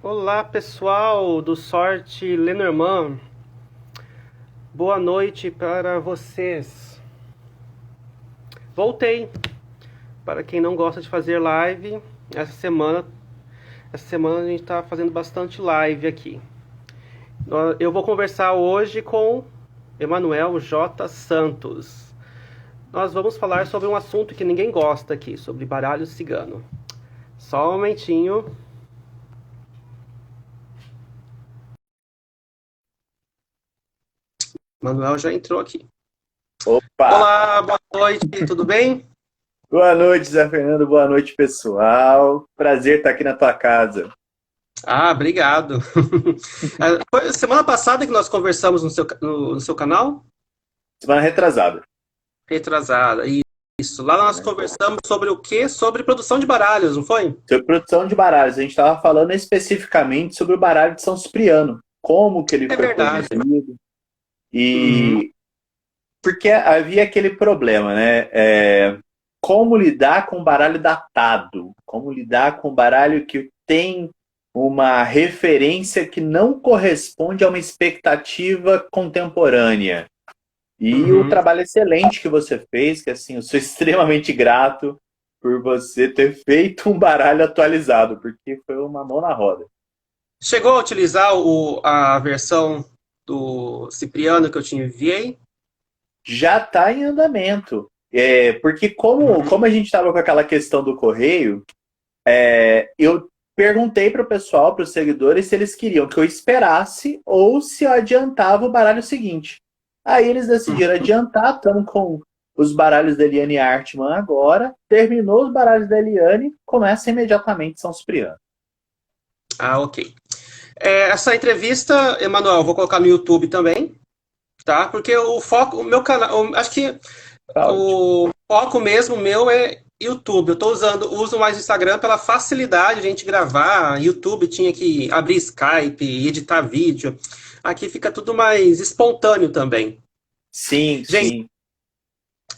Olá pessoal do Sorte Lenormand, boa noite para vocês. Voltei. Para quem não gosta de fazer live, essa semana a gente está fazendo bastante live aqui. Eu vou conversar hoje com Emanuel J. Santos. Nós vamos falar sobre um assunto que ninguém gosta aqui, sobre baralho cigano. Só um momentinho. Manuel já entrou aqui. Opa! Olá, boa noite, tudo bem? Boa noite, Zé Fernando. Boa noite, pessoal. Prazer estar aqui na tua casa. Ah, obrigado. Foi semana passada que nós conversamos no seu canal? Semana retrasada. Retrasada, isso. Lá nós conversamos sobre o quê? Sobre produção de baralhos, não foi? Sobre produção de baralhos. A gente estava falando especificamente sobre o baralho de São Cipriano. Como que ele É foi verdade. produzido. Uhum. E porque havia aquele problema, né? Como lidar com baralho datado? Como lidar com baralho que tem uma referência que não corresponde a uma expectativa contemporânea? E o Uhum. trabalho excelente que você fez, que assim, eu sou extremamente grato por você ter feito um baralho atualizado, porque foi uma mão na roda. Chegou a utilizar a versão do Cipriano que eu te enviei? Já está em andamento. Porque como a gente estava com aquela questão do correio, eu perguntei para o pessoal, para os seguidores, se eles queriam que eu esperasse ou se eu adiantava o baralho seguinte. Aí eles decidiram adiantar, estamos com os baralhos da Eliane Artman agora. Terminou os baralhos da Eliane, começa imediatamente São Cipriano. Ah, ok. Essa entrevista, Emanuel, vou colocar no YouTube também, tá? Porque o foco, o meu canal, acho que Tá ótimo. o foco mesmo meu é YouTube. Eu tô uso mais o Instagram pela facilidade de a gente gravar. YouTube tinha que abrir Skype, editar vídeo. Aqui fica tudo mais espontâneo também. Sim, Gente, sim.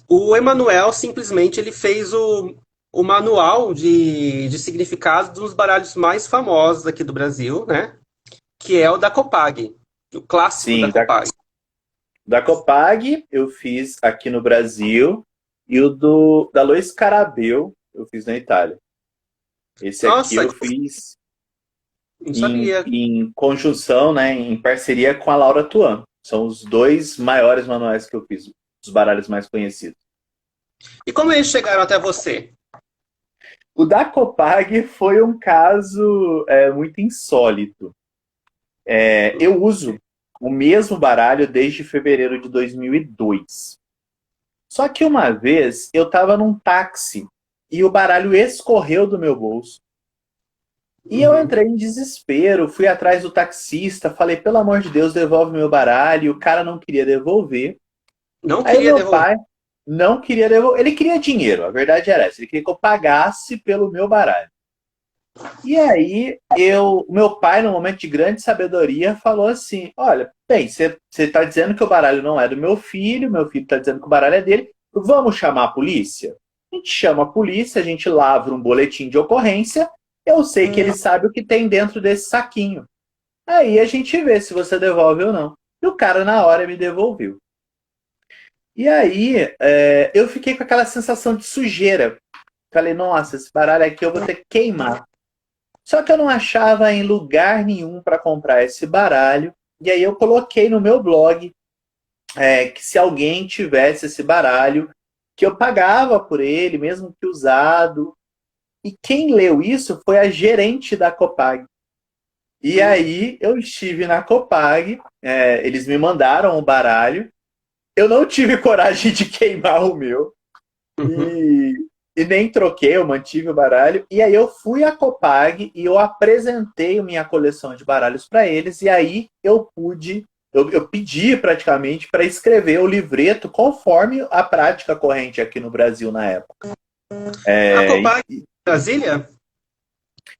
o Emanuel simplesmente ele fez o manual de significado dos baralhos mais famosos aqui do Brasil, né? Que é o da Copag, o clássico da Sim, Copag. da Copag eu fiz aqui no Brasil e o da Lois Carabel eu fiz na Itália. Esse aqui Nossa, eu fiz não em, sabia. em conjunção, né, em parceria com a Laura Tuan. São os dois maiores manuais que eu fiz, os baralhos mais conhecidos. E como eles chegaram até você? O da Copag foi um caso muito insólito. Eu uso o mesmo baralho desde fevereiro de 2002. Só que uma vez eu estava num táxi e o baralho escorreu do meu bolso. E eu Uhum. entrei em desespero, fui atrás do taxista, falei, pelo amor de Deus, devolve meu baralho. E o cara não queria devolver. Não Aí o queria meu devolver. pai não queria devolver. Ele queria dinheiro, a verdade era essa. Ele queria que eu pagasse pelo meu baralho. E aí, o meu pai, num momento de grande sabedoria, falou assim: Olha, bem, você está dizendo que o baralho não é do meu filho está dizendo que o baralho é dele, vamos chamar a polícia? A gente chama a polícia, a gente lavra um boletim de ocorrência, eu sei que ele sabe o que tem dentro desse saquinho. Aí a gente vê se você devolve ou não. E o cara, na hora, me devolveu. E aí, eu fiquei com aquela sensação de sujeira. Falei, nossa, esse baralho aqui eu vou ter que queimar. Só que eu não achava em lugar nenhum para comprar esse baralho. E aí eu coloquei no meu blog que se alguém tivesse esse baralho, que eu pagava por ele, mesmo que usado. E quem leu isso foi a gerente da Copag. E aí eu estive na Copag, eles me mandaram o baralho. Eu não tive coragem de queimar o meu. Uhum. E, e nem troquei, eu mantive o baralho. E aí eu fui à Copag e eu apresentei minha coleção de baralhos para eles. E aí eu pedi praticamente para escrever o livreto conforme a prática corrente aqui no Brasil na época. A É, Copag Brasília?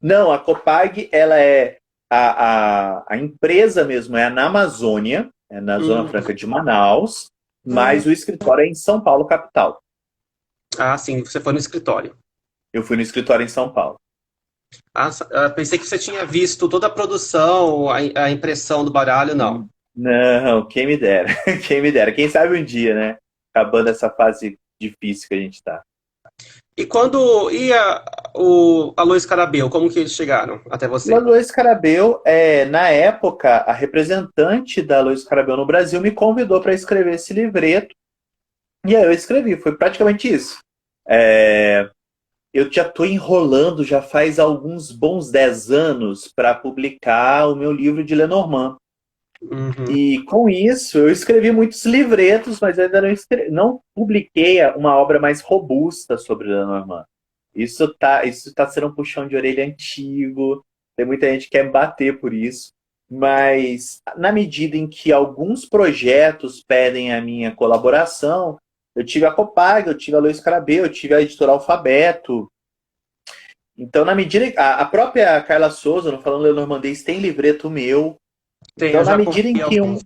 não, a Copag, ela é a empresa mesmo, é na Amazônia, é na Zona Hum. Franca de Manaus, mas o escritório é em São Paulo, capital. Ah, sim, você foi no escritório. Eu fui no escritório em São Paulo. Pensei que você tinha visto toda a produção, a impressão do baralho, não. Não, quem me dera. Quem me dera. Quem sabe um dia, né? Acabando essa fase difícil que a gente tá. E quando ia a Luiz Carabel, como que eles chegaram até O você? Aloysio Carabel, na época, a representante da Aloysio Carabel no Brasil me convidou para escrever esse livreto. E aí eu escrevi, foi praticamente isso. É, eu já estou enrolando já faz alguns bons 10 anos para publicar o meu livro de Lenormand. Uhum. E com isso, eu escrevi muitos livretos, mas ainda não publiquei uma obra mais robusta sobre Lenormand. Isso tá sendo um puxão de orelha antigo, tem muita gente que quer me bater por isso, mas na medida em que alguns projetos pedem a minha colaboração, eu tive a Copag, eu tive a Luiz Carabel, eu tive a Editora Alfabeto. Então, na medida a própria Carla Souza, no Falando Lenormandês, tem livreto meu. Tem, eu Então, na já medida comprei alguns.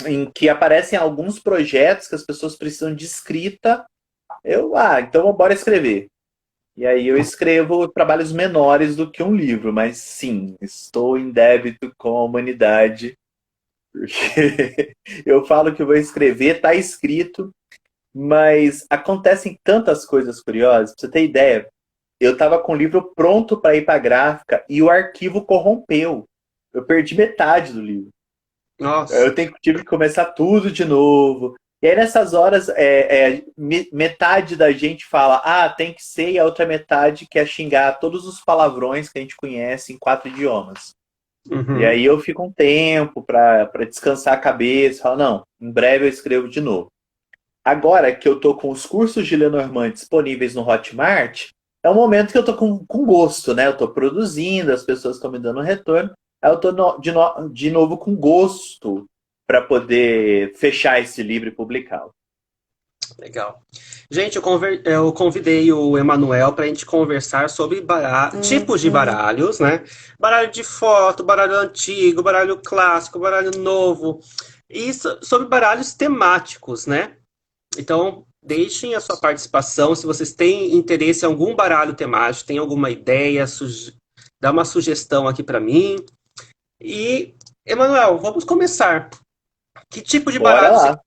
em que aparecem alguns projetos que as pessoas precisam de escrita, então bora escrever. E aí eu escrevo trabalhos menores do que um livro, mas sim, estou em débito com a humanidade, porque eu falo que vou escrever, tá escrito, mas acontecem tantas coisas curiosas. Pra você ter ideia, eu estava com o livro pronto para ir para a gráfica e o arquivo corrompeu. Eu perdi metade do livro. Nossa, Tive que começar tudo de novo. E aí nessas horas, metade da gente fala, tem que ser, e a outra metade quer xingar todos os palavrões que a gente conhece em 4 idiomas. E uhum. aí eu fico um tempo para descansar a cabeça, falo, não, em breve eu escrevo de novo. Agora que eu tô com os cursos de Lenormand disponíveis no Hotmart, é um momento que eu tô com gosto, né? Eu tô produzindo, as pessoas estão me dando retorno. Aí eu tô de novo com gosto para poder fechar esse livro e publicá-lo. Legal. Gente, eu convidei o Emanuel para a gente conversar sobre tipos de baralhos, né? Baralho de foto, baralho antigo, baralho clássico, baralho novo. E sobre baralhos temáticos, né? Então, deixem a sua participação. Se vocês têm interesse em algum baralho temático, tem alguma ideia, dá uma sugestão aqui para mim. E, Emanuel, vamos começar. Que tipo de Bora baralho você lá. quer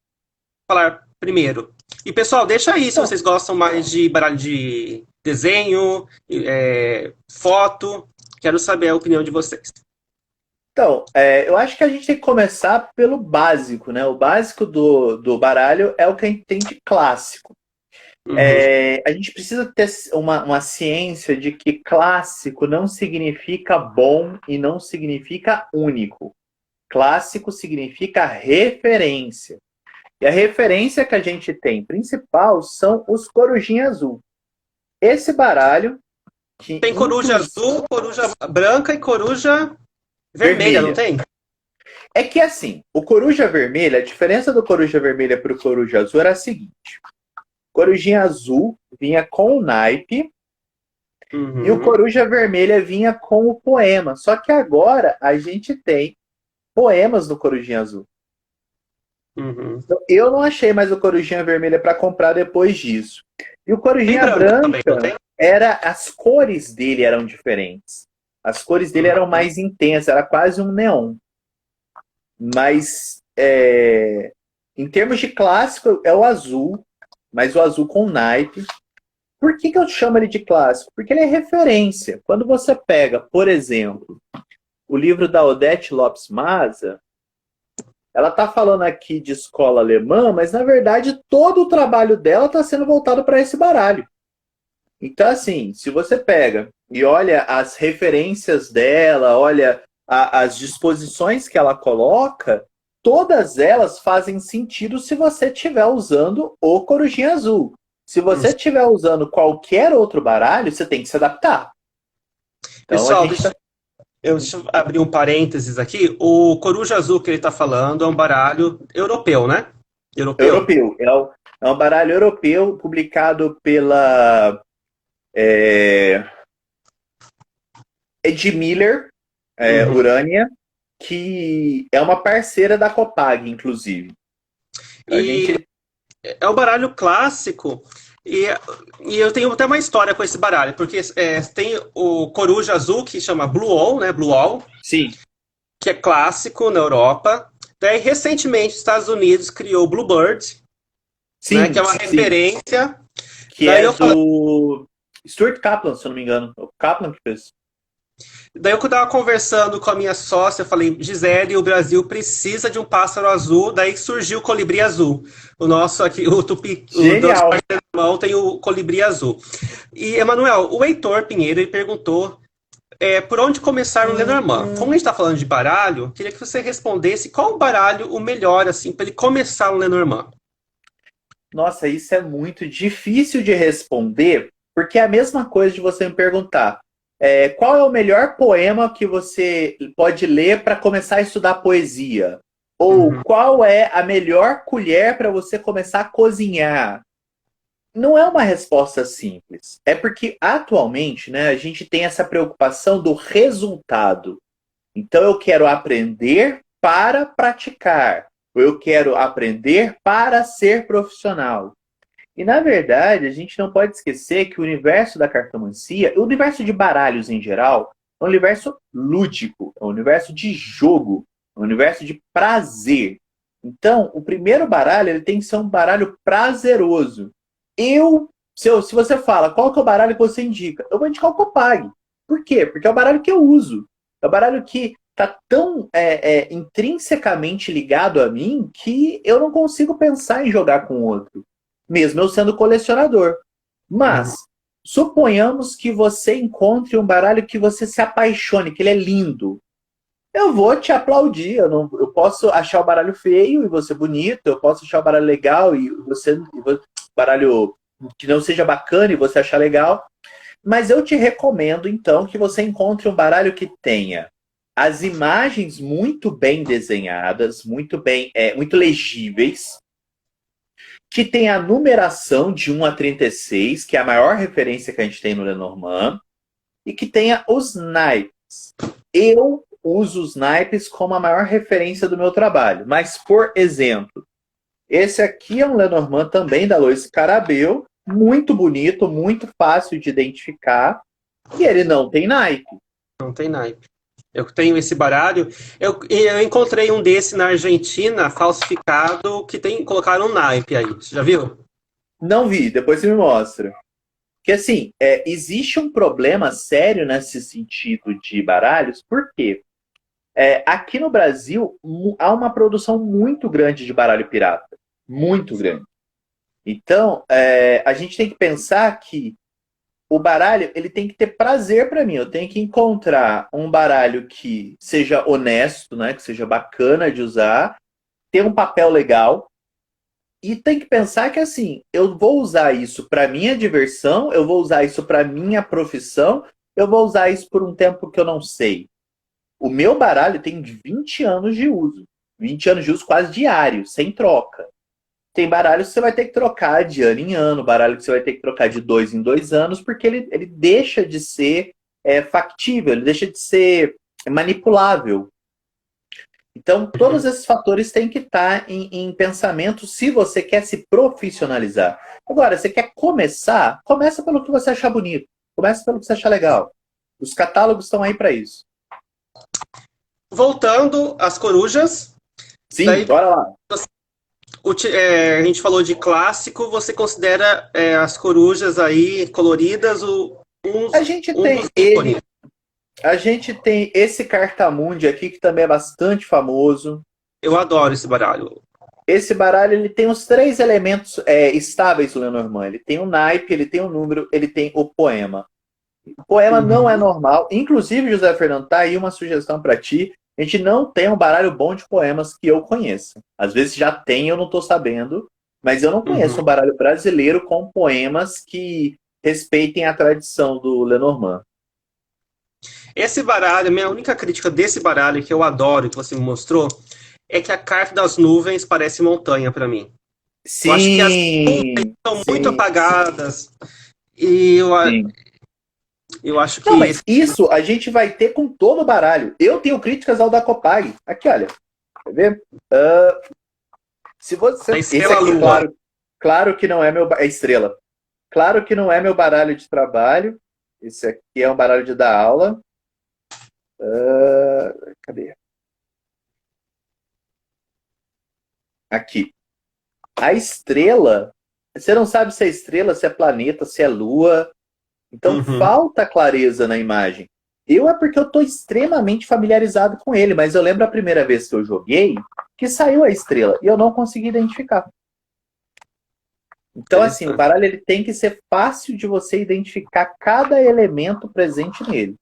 falar primeiro? E, pessoal, deixa aí se Então, vocês gostam mais de baralho de desenho, foto. Quero saber a opinião de vocês. eu acho que a gente tem que começar pelo básico, né? O básico do baralho é o que a gente tem de clássico. Uhum. A gente precisa ter uma ciência de que clássico não significa bom e não significa único. Clássico significa referência. E a referência que a gente tem principal são os corujinha azul. Esse baralho, que Tem coruja inclusive azul, coruja branca e coruja vermelha, não vermelha. tem? É que assim, o coruja vermelha, a diferença do coruja vermelha para o coruja azul era a seguinte: corujinha azul vinha com o naipe e o Uhum. coruja vermelha vinha com o poema. Só que agora a gente tem poemas no corujinha azul. Uhum. Então, eu não achei mais o corujinha vermelha para comprar depois disso. E o Tem corujinha branca também, não branca tem? as cores dele eram diferentes. As cores dele eram Uhum. mais intensas, era quase um neon. Mas em termos de clássico é o azul, mas o azul com naipe. Por que eu chamo ele de clássico? Porque ele é referência. Quando você pega, por exemplo, o livro da Odete Lopes Maza, ela está falando aqui de escola alemã, mas na verdade todo o trabalho dela está sendo voltado para esse baralho. Então, assim, se você pega e olha as referências dela, olha as disposições que ela coloca, todas elas fazem sentido se você estiver usando o corujinha azul. Se Uhum. você estiver usando qualquer outro baralho, você tem que se adaptar. Então a Pessoal, gente está deixa eu abrir um parênteses aqui. O coruja azul que ele está falando é um baralho europeu, né? Europeu? europeu. É um baralho europeu publicado pela é, Ed Miller, Uhum. Urânia, que é uma parceira da Copag, inclusive. A E gente é um baralho clássico. E, e eu tenho até uma história com esse baralho, porque tem o coruja azul que chama Blue Wall, né? Blue Wall, Sim, que é clássico na Europa. Daí, recentemente, os Estados Unidos criou o Bluebird, né? Que sim, é uma sim. referência. Que Daí é eu falei, do Stuart Kaplan, se eu não me engano. O Kaplan que fez. daí eu estava conversando com a minha sócia, eu falei, Gisele, o Brasil precisa de um pássaro azul. Daí surgiu o colibri azul. O nosso aqui, o tupi, o do Genial. irmão tem o colibri azul. E, Emanuel, o Heitor Pinheiro ele perguntou por onde começar no Lenormand. Como a gente está falando de baralho, eu queria que você respondesse qual baralho o melhor, assim, para ele começar no Lenormand. Nossa, isso é muito difícil de responder, porque é a mesma coisa de você me perguntar qual é o melhor poema que você pode ler para começar a estudar poesia? Ou Uhum. qual é a melhor colher para você começar a cozinhar? Não é uma resposta simples. É porque atualmente, né, a gente tem essa preocupação do resultado. Então eu quero aprender para praticar. Ou eu quero aprender para ser profissional. E na verdade, a gente não pode esquecer que o universo da cartomancia, o universo de baralhos em geral, é um universo lúdico, é um universo de jogo, é um universo de prazer. Então, o primeiro baralho ele tem que ser um baralho prazeroso. Se você fala qual que é o baralho que você indica, eu vou indicar o Copag. Por quê? Porque é o baralho que eu uso. É o baralho que está tão intrinsecamente ligado a mim que eu não consigo pensar em jogar com outro, mesmo eu sendo colecionador. Uhum. Mas suponhamos que você encontre um baralho que você se apaixone, que ele é lindo. Eu vou te aplaudir. Eu posso achar o baralho feio e você bonito, eu posso achar o baralho legal e você baralho que não seja bacana e você achar legal. Mas eu te recomendo, então, que você encontre um baralho que tenha as imagens muito bem desenhadas, muito legíveis, que tenha a numeração de 1 a 36, que é a maior referência que a gente tem no Lenormand, e que tenha os naipes. Eu uso os naipes como a maior referência do meu trabalho. Mas, por exemplo, esse aqui é um Lenormand também da Lois Carabel, muito bonito, muito fácil de identificar, e ele não tem naipe. Não tem naipe. Eu tenho esse baralho. Eu encontrei um desse na Argentina, falsificado, que colocaram um naipe aí. Você já viu? Não vi, depois você me mostra. Que assim, existe um problema sério nesse sentido de baralhos, por quê? Aqui no Brasil há uma produção muito grande de baralho pirata. Muito grande. Então, a gente tem que pensar que o baralho ele tem que ter prazer para mim. Eu tenho que encontrar um baralho que seja honesto, né, que seja bacana de usar, ter um papel legal. E tem que pensar que assim, eu vou usar isso para minha diversão, eu vou usar isso para minha profissão, eu vou usar isso por um tempo que eu não sei. O meu baralho tem 20 anos de uso. 20 anos de uso quase diário, sem troca. Tem baralho que você vai ter que trocar de ano em ano, baralho que você vai ter que trocar de 2 em 2 anos, porque ele deixa de ser factível, ele deixa de ser manipulável. Então, todos esses fatores têm que estar em pensamento se você quer se profissionalizar. Agora, você quer começar? Começa pelo que você achar bonito. Começa pelo que você achar legal. Os catálogos estão aí para isso. Voltando às corujas, Sim, daí bora lá. a gente falou de clássico, você considera as corujas aí coloridas A gente um dos tem ícones. ele, a gente tem esse Cartamundi aqui, que também é bastante famoso. Eu adoro esse baralho. Esse baralho ele tem os 3 elementos estáveis do Lenormand. Ele tem o naipe, ele tem o número, ele tem o poema. O poema não é Uhum. normal. Inclusive, José Fernando, tá aí uma sugestão para ti. A gente não tem um baralho bom de poemas que eu conheça. Às vezes já tem, eu não estou sabendo. Mas eu não conheço Uhum. um baralho brasileiro com poemas que respeitem a tradição do Lenormand. Esse baralho, minha única crítica desse baralho que eu adoro, que você me mostrou, é que a carta das nuvens parece montanha para mim. Eu acho que as Sim, são muito sim, apagadas e sim. eu acho Não, que mas isso a gente vai ter com todo o baralho. Eu tenho críticas ao da Copag. Aqui, olha. Quer ver? Se a você. Esse estrela aqui, lua. claro que não é meu. É estrela. Claro que não é meu baralho de trabalho. Esse aqui é um baralho de dar aula. Cadê? Aqui. A estrela, você não sabe se é estrela, se é planeta, se é lua. Então Uhum. falta clareza na imagem. Eu é porque eu estou extremamente familiarizado com ele, mas eu lembro a primeira vez que eu joguei que saiu a estrela e eu não consegui identificar. Então, assim, o Interessante. baralho ele tem que ser fácil de você identificar cada elemento presente nele.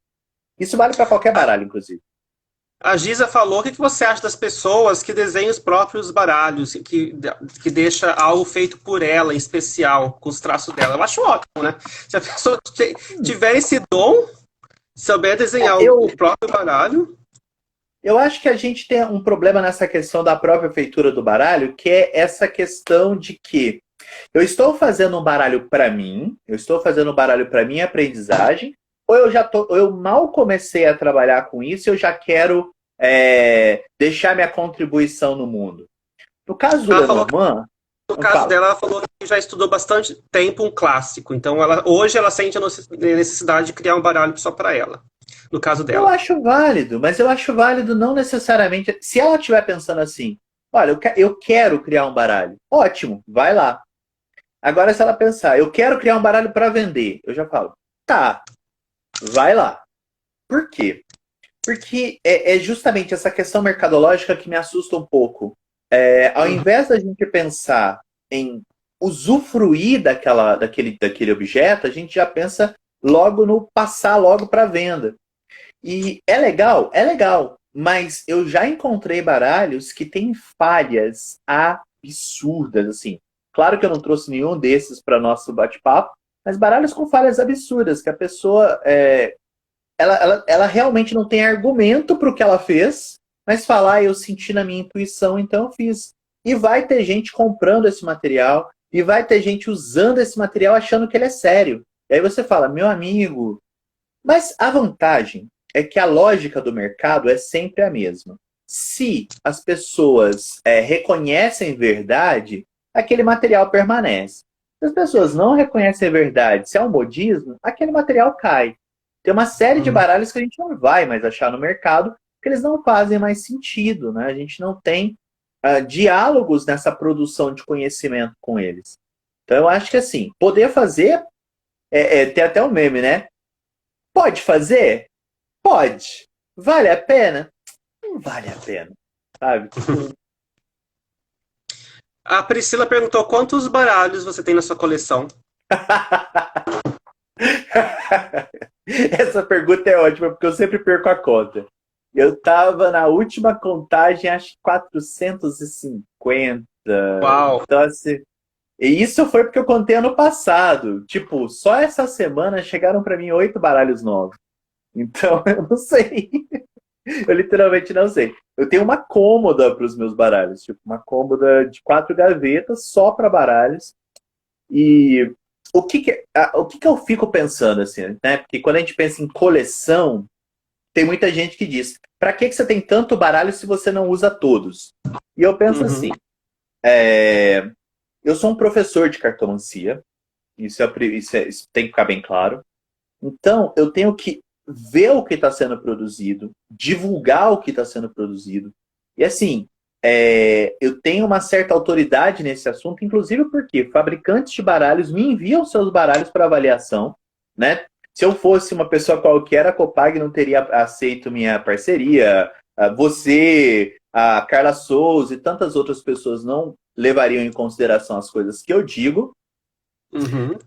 Isso vale para qualquer baralho, inclusive. A Giza falou, o que você acha das pessoas que desenham os próprios baralhos, que deixa algo feito por ela, em especial, com os traços dela? Eu acho ótimo, né? Se a pessoa tiver esse dom, souber desenhar o Eu, próprio baralho. eu acho que a gente tem um problema nessa questão da própria feitura do baralho, que é essa questão de que eu estou fazendo um baralho para mim, eu estou fazendo um baralho para minha aprendizagem, ou eu mal comecei a trabalhar com isso e eu já quero deixar minha contribuição no mundo. No caso do Ela falou que, Lenormand, no não caso falo. dela, ela falou que já estudou bastante tempo um clássico. Então, hoje ela sente a necessidade de criar um baralho só para ela. No caso Eu dela. acho válido, mas eu acho válido não necessariamente. Se ela estiver pensando assim, olha, eu quero criar um baralho, ótimo, vai lá. Agora, se ela pensar, eu quero criar um baralho para vender, eu já falo, tá, vai lá. Por quê? Porque é justamente essa questão mercadológica que me assusta um pouco. Ao Uhum. invés da gente pensar em usufruir daquele objeto, a gente já pensa logo no passar logo para venda. E é legal, mas eu já encontrei baralhos que têm falhas absurdas, assim. Claro que eu não trouxe nenhum desses para nosso bate-papo, mas baralhos com falhas absurdas, que a pessoa ela realmente não tem argumento para o que ela fez, mas falar, eu senti na minha intuição, então eu fiz. E vai ter gente comprando esse material, e vai ter gente usando esse material achando que ele é sério. E aí você fala, meu amigo, mas a vantagem é que a lógica do mercado é sempre a mesma. Se as pessoas reconhecem verdade, aquele material permanece. Se as pessoas não reconhecem verdade, se é um modismo, aquele material cai. Tem uma série de Uhum. baralhos que a gente não vai mais achar no mercado, porque eles não fazem mais sentido, né? A gente não tem diálogos nessa produção de conhecimento com eles. Então eu acho que assim, poder fazer, tem até um meme, né? Pode fazer? Pode. Vale a pena? Não vale a pena. Sabe? A Priscila perguntou quantos baralhos você tem na sua coleção. Essa pergunta é ótima, porque eu sempre perco a conta. Eu tava na última contagem, acho que 450. Uau! Então, assim. E isso foi porque eu contei ano passado. Tipo, só essa semana chegaram para mim 8 baralhos novos. Então, eu não sei. Eu literalmente não sei. Eu tenho uma cômoda para os meus baralhos, tipo, uma cômoda de 4 gavetas só para baralhos. E o que que eu fico pensando assim, né? Porque quando a gente pensa em coleção, tem muita gente que diz: para que você tem tanto baralho se você não usa todos? E eu penso Uhum. assim: eu sou um professor de cartomancia, isso tem que ficar bem claro. Então, eu tenho que ver o que está sendo produzido, divulgar o que está sendo produzido. E assim, eu tenho uma certa autoridade nesse assunto, inclusive porque fabricantes de baralhos me enviam seus baralhos para avaliação, né? Se eu fosse uma pessoa qualquer, a Copag não teria aceito minha parceria. Você, a Carla Souza e tantas outras pessoas não levariam em consideração as coisas que eu digo. Uhum.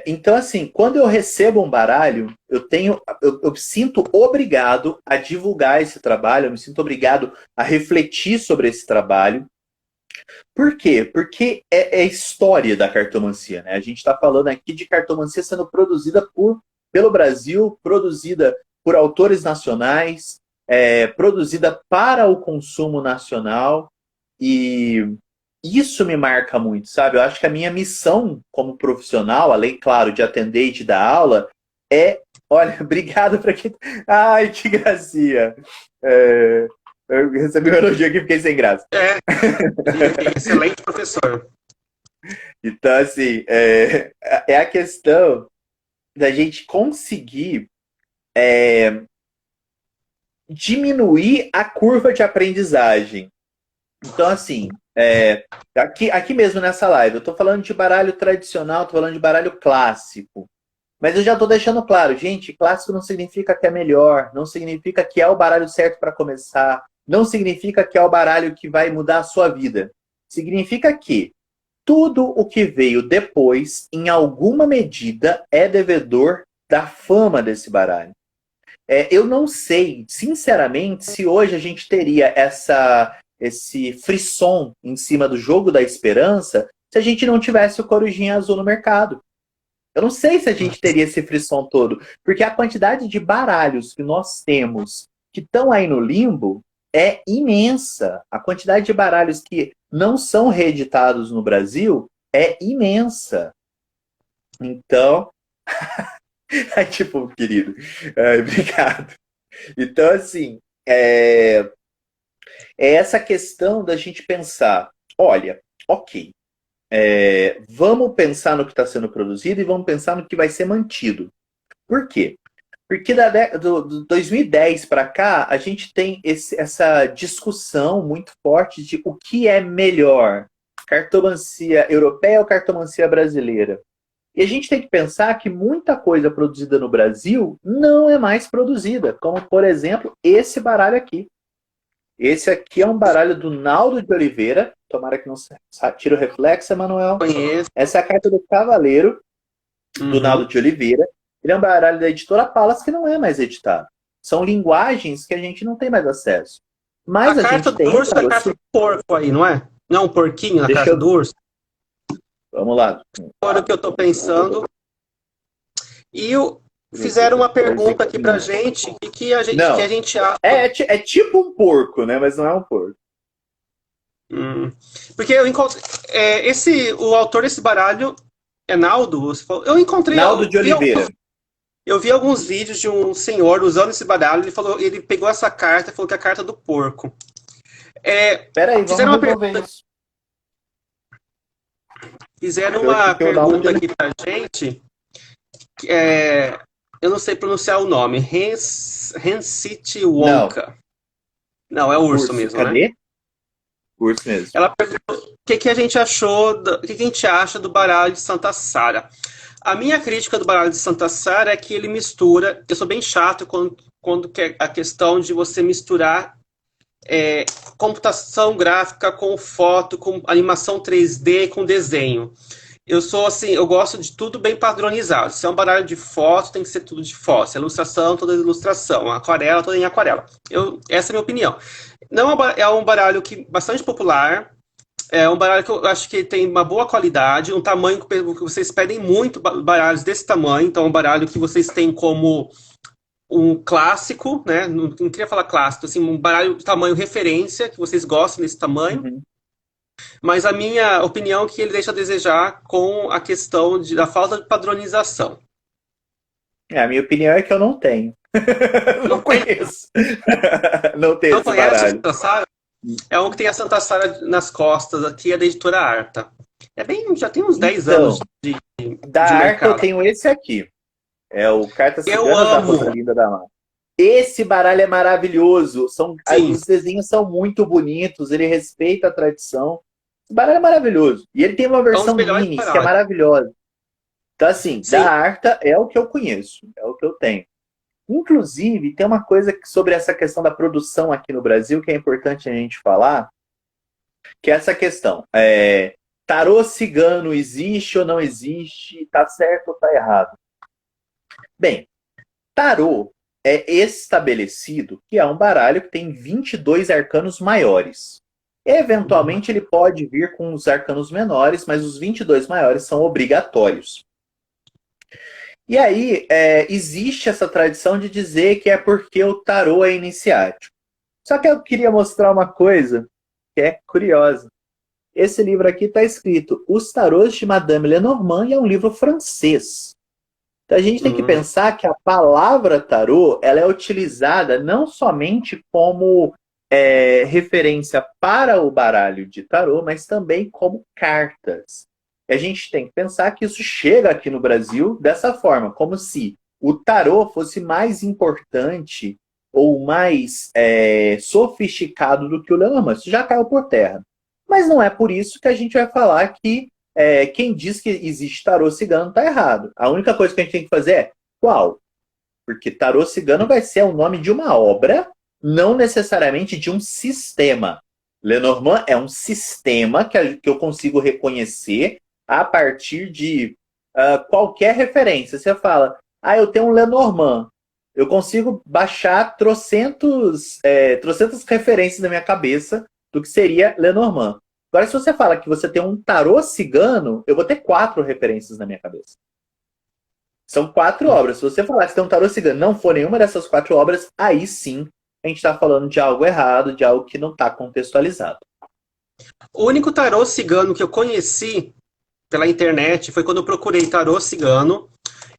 Então, assim, quando eu recebo um baralho, eu me sinto obrigado a divulgar esse trabalho, eu me sinto obrigado a refletir sobre esse trabalho. Por quê? Porque é história da cartomancia, né? A gente está falando aqui de cartomancia sendo produzida pelo Brasil, produzida por autores nacionais, produzida para o consumo nacional. E isso me marca muito, sabe? Eu acho que a minha missão como profissional, além, claro, de atender e de dar aula, é. Olha, obrigado para quem. Ai, que gracinha! Eu recebi um elogio aqui e fiquei sem graça. É, excelente professor. Então, assim, é a questão da gente conseguir diminuir a curva de aprendizagem. Então, assim, aqui mesmo nessa live, eu estou falando de baralho tradicional, estou falando de baralho clássico. Mas eu já estou deixando claro, gente, clássico não significa que é melhor, não significa que é o baralho certo para começar, não significa que é o baralho que vai mudar a sua vida. Significa que tudo o que veio depois, em alguma medida, é devedor da fama desse baralho. Eu não sei, sinceramente, se hoje a gente teria esse frisson em cima do jogo da esperança se a gente não tivesse o Corujinha Azul no mercado. Eu não sei se a gente teria esse frisson todo, porque a quantidade de baralhos que nós temos que estão aí no limbo é imensa. A quantidade de baralhos que não são reeditados no Brasil é imensa. Então, ai, tipo, querido, obrigado. Então, assim, é essa questão da gente pensar, olha, ok, vamos pensar no que está sendo produzido e vamos pensar no que vai ser mantido. Por quê? Porque do 2010 para cá, a gente tem essa discussão muito forte de o que é melhor, cartomancia europeia ou cartomancia brasileira. E a gente tem que pensar que muita coisa produzida no Brasil não é mais produzida, como, por exemplo, esse baralho aqui. Esse aqui é um baralho do Naldo de Oliveira. Tomara que não tire o reflexo, Emanuel. Conheço. Essa é a carta do Cavaleiro, do Naldo de Oliveira. Ele é um baralho da editora Palas que não é mais editado. São linguagens que a gente não tem mais acesso. Mas a carta gente tem... do urso é a carta do porco aí, não é? Não é um porquinho na carta do urso? Vamos lá. Agora o que eu estou pensando. E fizeram uma pergunta aqui pra gente que a gente acha. É tipo um porco, né? Mas não é um porco. Porque eu encontrei. O autor desse baralho é Naldo? Você falou? Eu encontrei. Naldo de Oliveira. Eu vi alguns vídeos de um senhor usando esse baralho. Ele pegou essa carta e falou que é a carta do porco. Peraí, fizeram vamos resolver isso. Fizeram uma pergunta aqui pra gente. Eu não sei pronunciar o nome. Hensity Wonka. Não, é o urso mesmo, cadê? né? Urso mesmo. Ela perguntou o que a gente achou, o que a gente acha do baralho de Santa Sara. A minha crítica do baralho de Santa Sara é que ele mistura. Eu sou bem chato quando a questão de você misturar computação gráfica com foto, com animação 3D, com desenho. Eu sou assim, eu gosto de tudo bem padronizado. Se é um baralho de foto, tem que ser tudo de foto. Se é ilustração, toda ilustração. Aquarela, toda em aquarela. Essa é a minha opinião. Não é um baralho bastante popular. É um baralho que eu acho que tem uma boa qualidade, um tamanho que vocês pedem muito baralhos desse tamanho. Então, é um baralho que vocês têm como um clássico, né? Não queria falar clássico, assim, um baralho de tamanho referência, que vocês gostam desse tamanho. Uhum. Mas a minha opinião é que ele deixa a desejar com a questão da falta de padronização. A minha opinião é que eu não tenho. Não conheço. Não tenho esse baralho. Santa Sara? É um que tem a Santa Sara nas costas, aqui é da editora Arta. Já tem uns 10 anos de Arta mercado. eu tenho esse aqui. É o Carta Cigana da Rosalinda da Mata. Esse baralho é maravilhoso. Os desenhos são muito bonitos, ele respeita a tradição. Esse baralho é maravilhoso. E ele tem uma versão mini, que é maravilhosa. Então, assim, da Arta é o que eu conheço, é o que eu tenho. Inclusive, tem uma coisa sobre essa questão da produção aqui no Brasil que é importante a gente falar, que é essa questão. Tarô cigano existe ou não existe? Tá certo ou tá errado? Bem, tarô é estabelecido que é um baralho que tem 22 arcanos maiores. Eventualmente ele pode vir com os arcanos menores, mas os 22 maiores são obrigatórios. E aí existe essa tradição de dizer que é porque o tarô é iniciático. Só que eu queria mostrar uma coisa que é curiosa. Esse livro aqui está escrito Os Tarôs de Madame Lenormand e é um livro francês. Então a gente tem que pensar que a palavra tarô ela é utilizada não somente como referência para o baralho de tarô, mas também como cartas. E a gente tem que pensar que isso chega aqui no Brasil dessa forma, como se o tarô fosse mais importante ou mais sofisticado do que o Lenormand. Isso já caiu por terra. Mas não é por isso que a gente vai falar que quem diz que existe tarô cigano está errado. A única coisa que a gente tem que fazer é qual? Porque tarô cigano vai ser o nome de uma obra, não necessariamente de um sistema. Lenormand é um sistema que eu consigo reconhecer a partir de qualquer referência. Você fala, eu tenho um Lenormand. Eu consigo baixar trocentas referências na minha cabeça do que seria Lenormand. Agora, se você fala que você tem um tarô cigano, eu vou ter 4 referências na minha cabeça. São 4 obras. Se você falar que você tem um tarô cigano não for nenhuma dessas 4 obras, aí sim a gente está falando de algo errado, de algo que não está contextualizado. O único tarô cigano que eu conheci pela internet foi quando eu procurei tarô cigano.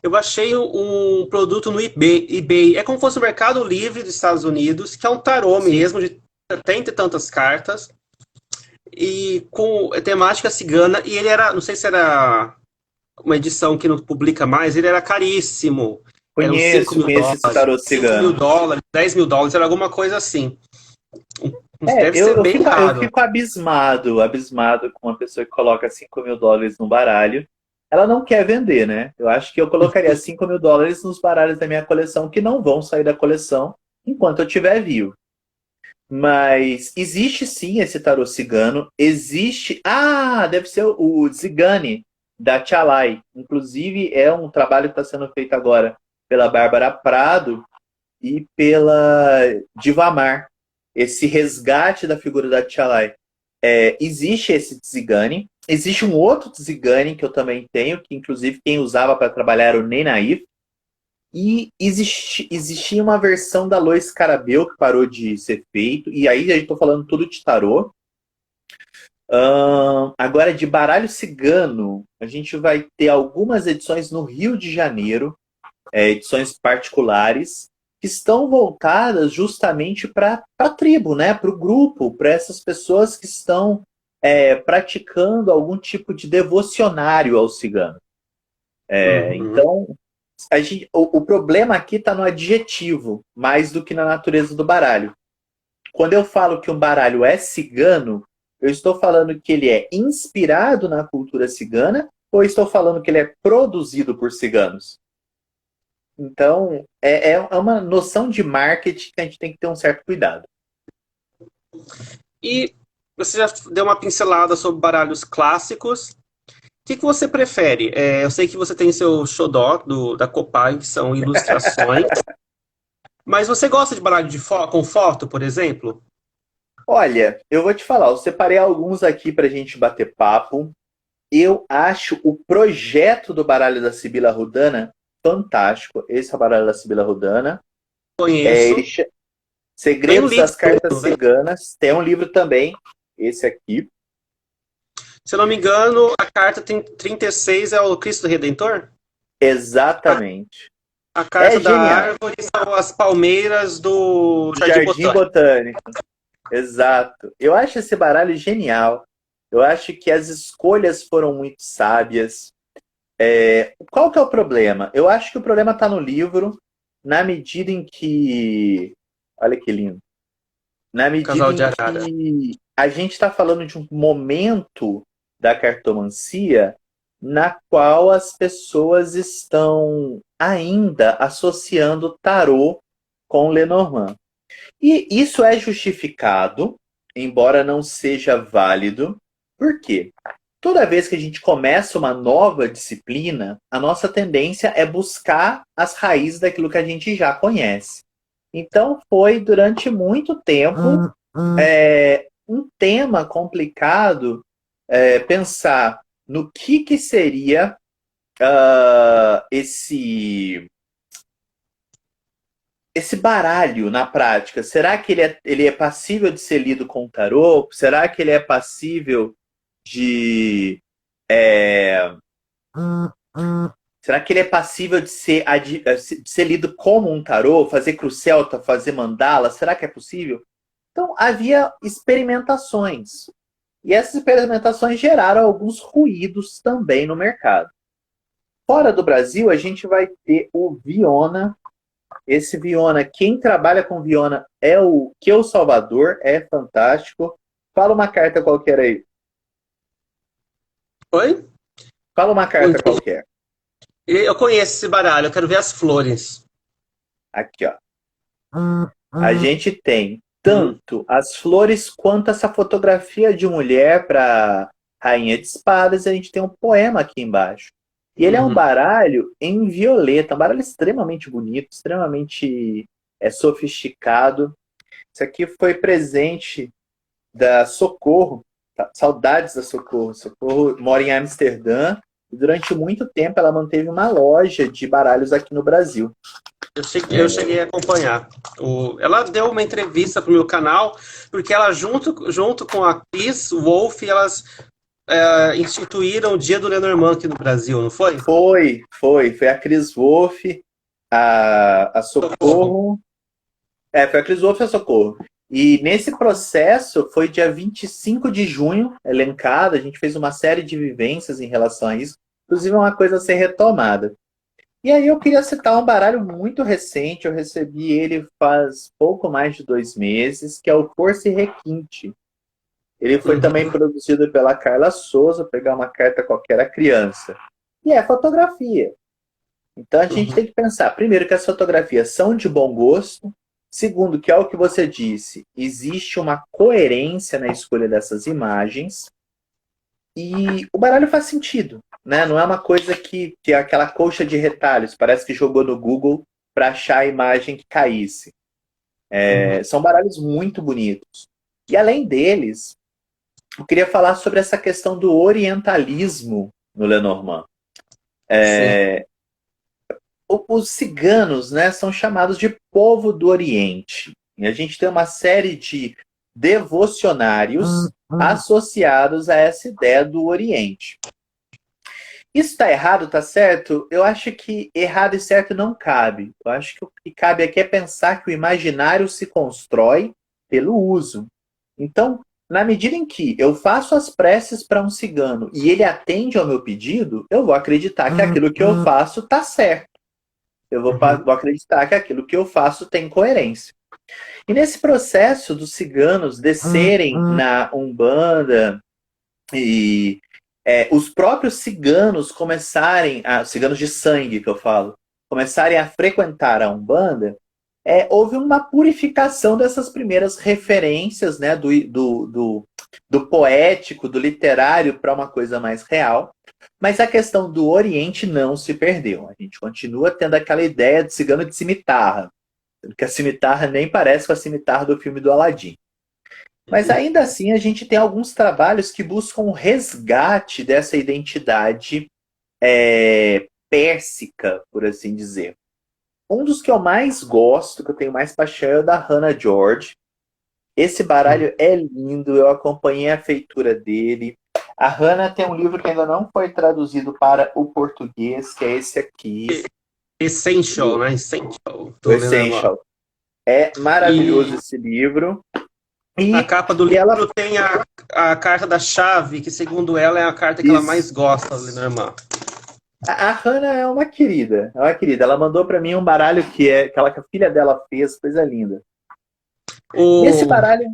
Eu achei um produto no eBay. É como se fosse o Mercado Livre dos Estados Unidos, que é um tarô mesmo, de 70 e tantas cartas, e com temática cigana. E ele era, não sei se era uma edição que não publica mais, ele era caríssimo. Eram 5 mil Conheço esse dólares, tarô 5 mil cigano. dólares, 10 mil dólares, era alguma coisa assim. Deve ser eu bem fico, caro. eu fico abismado com uma pessoa que coloca 5 mil dólares no baralho. Ela não quer vender, né? Eu acho que eu colocaria 5 mil dólares nos baralhos da minha coleção que não vão sair da coleção enquanto eu estiver vivo. Mas existe sim esse tarô cigano. Existe. Deve ser o Zigane da Tchalai. Inclusive, é um trabalho que está sendo feito agora pela Bárbara Prado e pela Divamar. Esse resgate da figura da Tchalai. Existe esse Zigane. Existe um outro Zigane que eu também tenho, que inclusive quem usava para trabalhar era o Ney Naif. E existia uma versão da Lois Carabel que parou de ser feito. E aí a gente tô falando tudo de tarô. Agora, de baralho cigano, a gente vai ter algumas edições no Rio de Janeiro, edições particulares, que estão voltadas justamente para a tribo, né? Para o grupo, para essas pessoas que estão praticando algum tipo de devocionário ao cigano. Então, o problema aqui está no adjetivo, mais do que na natureza do baralho. Quando eu falo que um baralho é cigano, eu estou falando que ele é inspirado na cultura cigana ou estou falando que ele é produzido por ciganos? Então, é uma noção de marketing que a gente tem que ter um certo cuidado. E você já deu uma pincelada sobre baralhos clássicos. O que você prefere? Eu sei que você tem seu xodó da Copai, que são ilustrações. Mas você gosta de baralho com foto, por exemplo? Olha, eu vou te falar, eu separei alguns aqui pra gente bater papo. Eu acho o projeto do baralho da Sibila Rudana fantástico. Esse é o baralho da Sibila Rudana. Conheço. Segredos das Cartas Ciganas. Tem um livro também, esse aqui. Se eu não me engano, a carta tem 36 é o Cristo Redentor? Exatamente. A carta da genial. árvore são as palmeiras do Jardim Botânico. Exato. Eu acho esse baralho genial. Eu acho que as escolhas foram muito sábias. Qual que é o problema? Eu acho que o problema está no livro, na medida em que... Olha que lindo. Na medida em que a gente está falando de um momento da cartomancia na qual as pessoas estão ainda associando tarô com Lenormand. E isso é justificado, embora não seja válido. Por quê? Toda vez que a gente começa uma nova disciplina, a nossa tendência é buscar as raízes daquilo que a gente já conhece. Então, foi durante muito tempo um tema complicado pensar no que seria esse baralho na prática. Será que ele é passível de ser lido com tarô? Será que ele é passível de... Será que ele é passível de ser lido como um tarô? Fazer crucelta, fazer mandala? Será que é possível? Então, havia experimentações. E essas experimentações geraram alguns ruídos também no mercado. Fora do Brasil, a gente vai ter o Viona. Esse Viona, quem trabalha com Viona é o Keu Salvador, é fantástico. Fala uma carta qualquer aí. Oi? Fala uma carta qualquer. Eu conheço esse baralho, eu quero ver as flores. Aqui, ó. A gente tem tanto as flores quanto essa fotografia de mulher para Rainha de Espadas. A gente tem um poema aqui embaixo. E ele é um baralho em violeta, um baralho extremamente bonito, extremamente sofisticado. Isso aqui foi presente da Socorro, saudades da Socorro. Socorro mora em Amsterdã e durante muito tempo ela manteve uma loja de baralhos aqui no Brasil. Eu cheguei a acompanhar. Ela deu uma entrevista para o meu canal, porque ela, junto com a Chris Wolf, elas instituíram o Dia do Lenormand aqui no Brasil, não foi? Foi a Chris Wolf, a Socorro. Foi a Chris Wolf e a Socorro. E nesse processo, foi dia 25 de junho, elencado, a gente fez uma série de vivências em relação a isso, inclusive é uma coisa a ser retomada. E aí eu queria citar um baralho muito recente, eu recebi ele faz pouco mais de 2 meses, que é o Força e Requinte. Ele foi também produzido pela Carla Souza, pegar uma carta qualquer a criança. E é fotografia. Então a gente tem que pensar, primeiro, que as fotografias são de bom gosto. Segundo, que é o que você disse, existe uma coerência na escolha dessas imagens. E o baralho faz sentido, né? Não é uma coisa que é aquela colcha de retalhos, parece que jogou no Google para achar a imagem que caísse. São baralhos muito bonitos. E além deles, eu queria falar sobre essa questão do orientalismo no Lenormand. Os ciganos, né, são chamados de povo do Oriente. E a gente tem uma série de devocionários associados a essa ideia do Oriente. Isso está errado, tá certo? Eu acho que errado e certo não cabe. Eu acho que o que cabe aqui é pensar que o imaginário se constrói pelo uso. Então, na medida em que eu faço as preces para um cigano e ele atende ao meu pedido, eu vou acreditar que aquilo que eu faço está certo. Eu vou acreditar que aquilo que eu faço tem coerência. E nesse processo dos ciganos descerem na Umbanda e os próprios ciganos começarem, ciganos de sangue que eu falo, começarem a frequentar a Umbanda, houve uma purificação dessas primeiras referências, né, do poético, do literário para uma coisa mais real. Mas a questão do Oriente não se perdeu. A gente continua tendo aquela ideia de cigano de cimitarra. Que a cimitarra nem parece com a cimitarra do filme do Aladim. Mas ainda assim a gente tem alguns trabalhos que buscam o resgate dessa identidade pérsica, por assim dizer. Um dos que eu mais gosto, que eu tenho mais paixão, é o da Hannah George. Esse baralho é lindo, eu acompanhei a feitura dele. A Hannah tem um livro que ainda não foi traduzido para o português, que é esse aqui. Essential, né? Essential. O Essential. É maravilhoso esse livro. E a capa do livro tem a carta da chave, que segundo ela é a carta que ela mais gosta, Lenormand. A Hannah é uma querida. Ela mandou para mim um baralho que a filha dela fez, coisa linda. Esse baralho...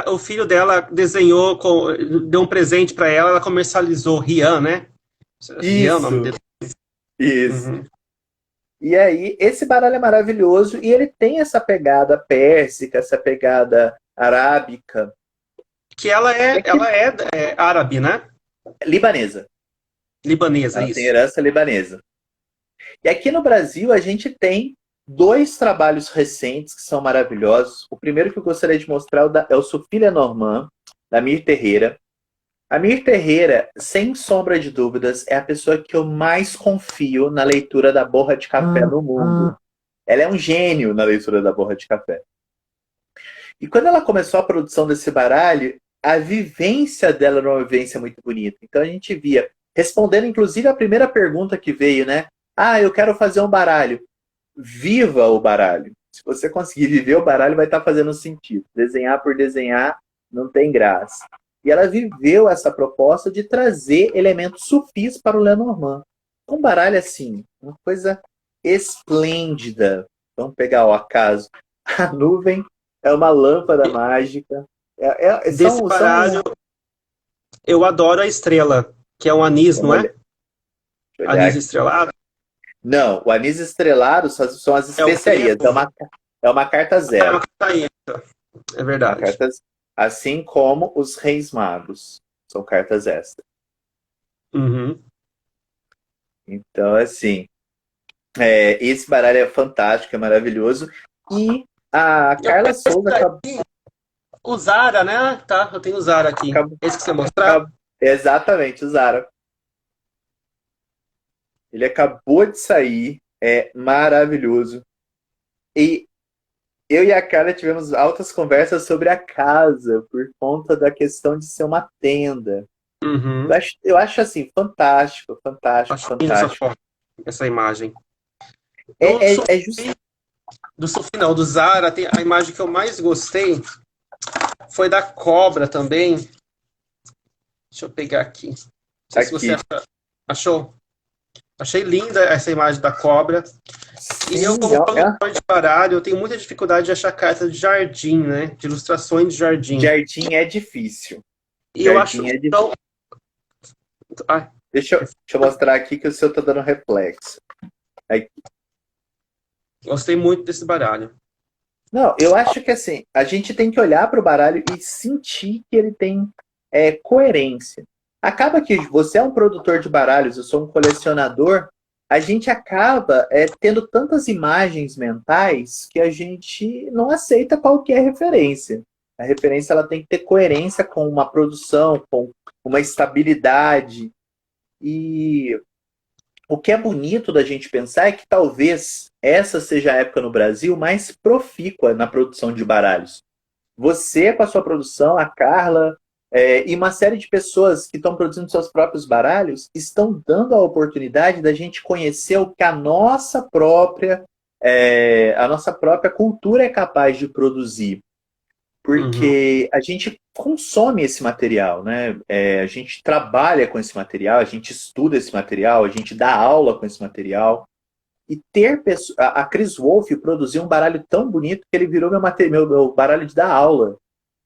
O filho dela desenhou, deu um presente para ela, ela comercializou Rian, né? Rian, o nome dele. Isso. E aí, esse baralho é maravilhoso e ele tem essa pegada pérsica, essa pegada arábica. Que ela é árabe, né? Libanesa. Libanesa, ela isso. Tem herança libanesa. E aqui no Brasil a gente tem 2 trabalhos recentes que são maravilhosos. O primeiro que eu gostaria de mostrar é o Sufi Lenormand, da Mir Terreira. A Mir Terreira, sem sombra de dúvidas, é a pessoa que eu mais confio na leitura da borra de café no mundo. Ela é um gênio na leitura da borra de café. E quando ela começou a produção desse baralho, a vivência dela era uma vivência muito bonita. Então a gente via, respondendo inclusive a primeira pergunta que veio, né? Eu quero fazer um baralho. Viva o baralho. Se você conseguir viver o baralho, vai estar fazendo sentido. Desenhar por desenhar não tem graça. E ela viveu essa proposta de trazer elementos sufis para o Lenormand. Um baralho assim, uma coisa esplêndida. Vamos pegar o acaso. A nuvem é uma lâmpada mágica. Desse baralho, eu adoro a estrela, que é um anis, não é? Anis estrelado? Não, o anis estrelado são as especiarias. É uma carta zero. É verdade. Assim como os Reis Magos. São cartas extra. Uhum. Então, assim, esse baralho é fantástico, é maravilhoso. E a Carla Souza acabou... O Zara, né? Tá, eu tenho o Zara aqui. Esse que você mostrar? Exatamente, o Zara. Ele acabou de sair, é maravilhoso. E eu e a Carla tivemos altas conversas sobre a casa, por conta da questão de ser uma tenda. Uhum. Eu acho assim, fantástico. Essa imagem. Do Zara, tem a imagem que eu mais gostei foi da cobra também. Deixa eu pegar aqui. Não sei se você achou. Achei linda essa imagem da cobra. Sim, e eu, como produtor de baralho, eu tenho muita dificuldade de achar carta de jardim, né? De ilustrações de jardim. Jardim é difícil. E eu acho tão... Deixa eu mostrar aqui que o seu tá dando reflexo. Aqui. Gostei muito desse baralho. Não, eu acho que assim, a gente tem que olhar para o baralho e sentir que ele tem coerência. Acaba que você é um produtor de baralhos, eu sou um colecionador, a gente acaba tendo tantas imagens mentais que a gente não aceita qualquer referência. A referência ela tem que ter coerência com uma produção, com uma estabilidade. E o que é bonito da gente pensar é que talvez essa seja a época no Brasil mais profícua na produção de baralhos. Você, com a sua produção, a Carla, e uma série de pessoas que estão produzindo seus próprios baralhos, estão dando a oportunidade da gente conhecer o que a nossa própria cultura é capaz de produzir. Porque a gente consome esse material, né? A gente trabalha com esse material, a gente estuda esse material, a gente dá aula com esse material. E a Chris Wolf produziu um baralho tão bonito que ele virou meu baralho de dar aula.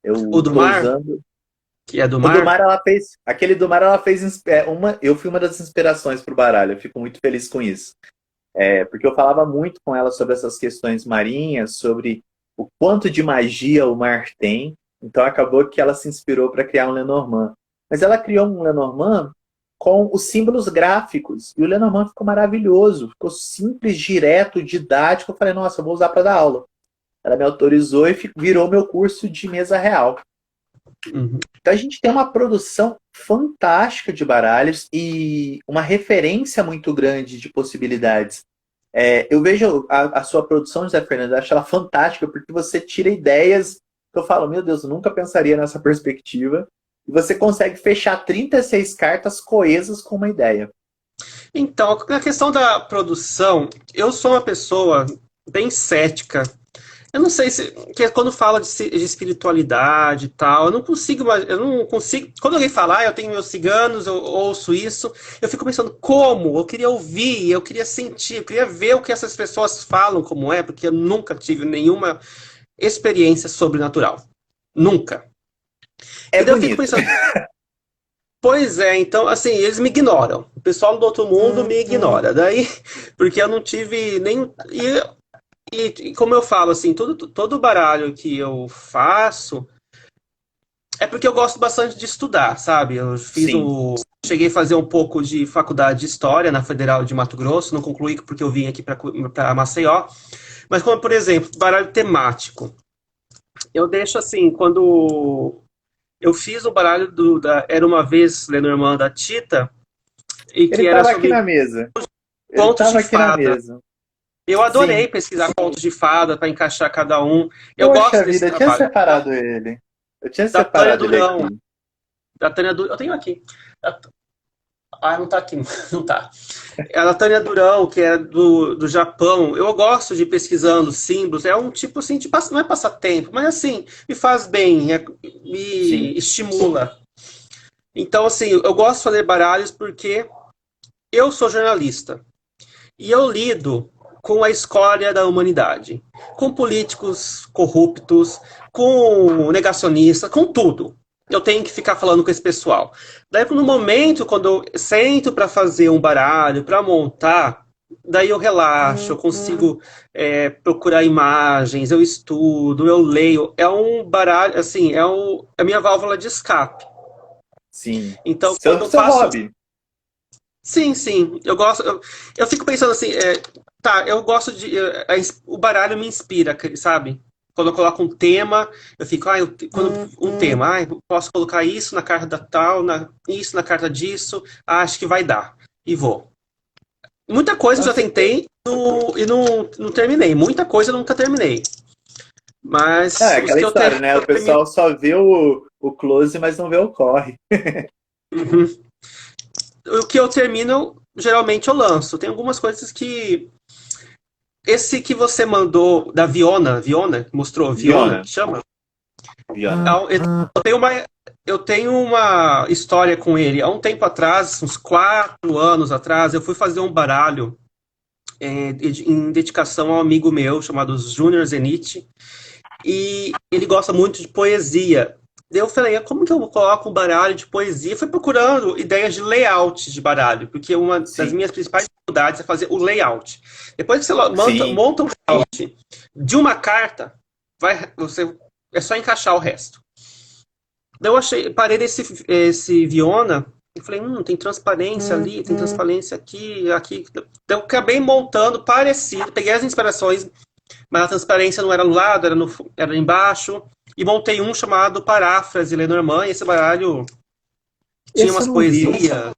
O do mar? Que é do mar? O do mar ela fez. Aquele do mar ela fez eu fui uma das inspirações para o baralho. Eu fico muito feliz com isso. Porque eu falava muito com ela sobre essas questões marinhas, sobre o quanto de magia o mar tem. Então acabou que ela se inspirou para criar um Lenormand. Mas ela criou um Lenormand com os símbolos gráficos. E o Lenormand ficou maravilhoso. Ficou simples, direto, didático. Eu falei, nossa, eu vou usar para dar aula. Ela me autorizou e virou meu curso de mesa real. Então a gente tem uma produção fantástica de baralhos e uma referência muito grande de possibilidades. Eu vejo a sua produção, José Fernando, eu acho ela fantástica, porque você tira ideias que eu falo, meu Deus, eu nunca pensaria nessa perspectiva, e você consegue fechar 36 cartas coesas com uma ideia. Então, na questão da produção, eu sou uma pessoa bem cética. Eu não sei que quando fala de espiritualidade e tal, eu não consigo. Quando alguém falar, eu tenho meus ciganos, eu ouço isso, eu fico pensando como? Eu queria ouvir, eu queria sentir, eu queria ver o que essas pessoas falam, como é, porque eu nunca tive nenhuma experiência sobrenatural. Nunca. Então, eu fico pensando. Pois é, então, assim, eles me ignoram. O pessoal do outro mundo me ignora. Daí, porque eu não tive nenhum. E como eu falo, assim, todo baralho que eu faço é porque eu gosto bastante de estudar, sabe? Eu cheguei a fazer um pouco de faculdade de História na Federal de Mato Grosso, não concluí porque eu vim aqui para Maceió. Mas como, por exemplo, baralho temático. Eu deixo assim, quando eu fiz o baralho Era Uma Vez Lenormand da Tita, e que era sobre aqui na mesa. Contos de fada. Eu adorei pesquisar contos de fada para encaixar cada um. Eu gosto desse trabalho. Eu tinha separado ele. Eu tinha separado ele aqui. Da Tânia Durão. Eu tenho aqui. Não tá aqui. Não tá. A da Tânia Durão, que é do Japão. Eu gosto de pesquisando símbolos. É um tipo assim, não é passatempo, mas assim, me faz bem, me estimula. Então, assim, eu gosto de fazer baralhos porque eu sou jornalista. E eu lido com a escória da humanidade. Com políticos corruptos, com negacionistas, com tudo. Eu tenho que ficar falando com esse pessoal. Daí, no momento, quando eu sento para fazer um baralho, para montar, daí eu relaxo, eu consigo procurar imagens, eu estudo, eu leio. É um baralho, assim, é a minha válvula de escape. Sim. Então, quando Seu, eu seu faço. hobby. Sim, sim. Eu gosto. Eu fico pensando assim, tá, eu gosto de. O baralho me inspira, sabe? Quando eu coloco um tema, eu fico, quando um tema, eu posso colocar isso na carta tal, isso na carta disso, acho que vai dar. E vou. Muita coisa eu já Nossa, tentei e não terminei. Muita coisa eu nunca terminei. é Mas os aquela que eu história, né? O terminei. pessoal só vê o close, mas não vê o corre. O que eu termino, geralmente eu lanço. Tem algumas coisas que. Esse que você mandou da Viona, que mostrou Viona, Viona, que chama? Viona. Eu tenho uma história com ele. Há um tempo atrás, uns 4 anos atrás, eu fui fazer um baralho em dedicação a um amigo meu chamado Júnior Zenit. E ele gosta muito de poesia. Daí eu falei, como que eu coloco um baralho de poesia? Fui procurando ideias de layout de baralho, porque uma das Sim, minhas principais dificuldades é fazer o layout. Depois que você sim. monta um layout de uma carta, é só encaixar o resto. Daí parei esse Viona e falei, tem transparência ali, tem transparência aqui. Daí eu acabei montando parecido, peguei as inspirações, mas a transparência não era no lado, era embaixo. E montei um chamado Paráfrase Lenormand. E esse baralho tinha Esse eu umas não vi. poesias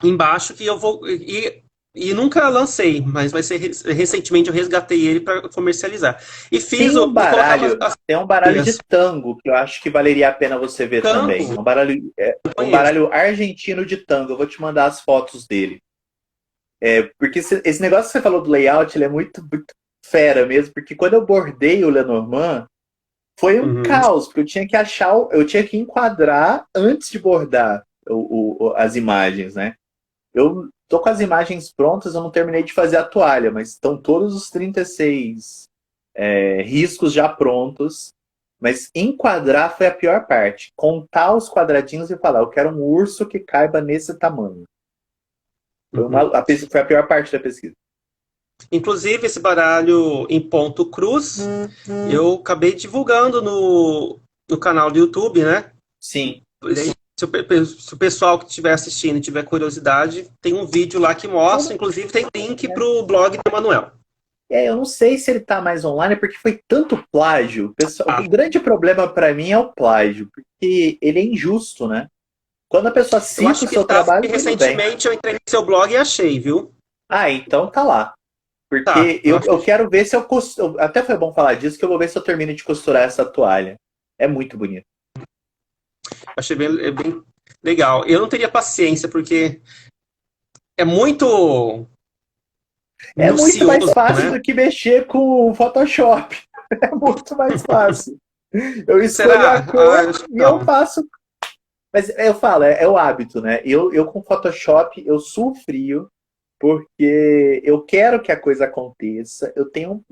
embaixo que eu vou. E nunca lancei, mas vai ser recentemente eu resgatei ele para comercializar. E Tem um vou colocar baralho, as tem um baralho de poesias. tango que eu acho que valeria a pena você ver também. Tango, não Um conheço. baralho argentino de tango. Eu vou te mandar as fotos dele. Porque esse negócio que você falou do layout, ele é muito, muito fera mesmo, porque quando eu bordei o Lenormand, foi um Uhum. caos, porque eu tinha que enquadrar antes de bordar as imagens, né? Eu tô com as imagens prontas, eu não terminei de fazer a toalha, mas estão todos os 36 riscos já prontos. Mas enquadrar foi a pior parte. Contar os quadradinhos e falar, eu quero um urso que caiba nesse tamanho. Uhum. Foi a pior parte da pesquisa. Inclusive, esse baralho em ponto cruz, eu acabei divulgando no canal do YouTube, né? Sim. Se o pessoal que estiver assistindo tiver curiosidade, tem um vídeo lá que mostra, inclusive tem link para o blog do Manuel. Eu não sei se ele tá mais online, porque foi tanto plágio. O grande problema para mim é o plágio, porque ele é injusto, né? Quando a pessoa Eu cita acho o que seu tá, trabalho, porque tudo bem. recentemente eu entrei no seu blog e achei, viu? Ah, então tá lá. Tá, Porque eu quero ver se eu costuro. Até foi bom falar disso, que eu vou ver se eu termino de costurar essa toalha. É muito bonito. achei bem legal. Eu não teria paciência, porque é muito É muito mais minucioso, fácil né? do que mexer com o Photoshop. É muito mais fácil. Eu escolho a Será? cor Acho que e eu não. faço. Mas eu falo, é o hábito, né? Eu com Photoshop, eu sofrio, porque eu quero que a coisa aconteça. Eu tenho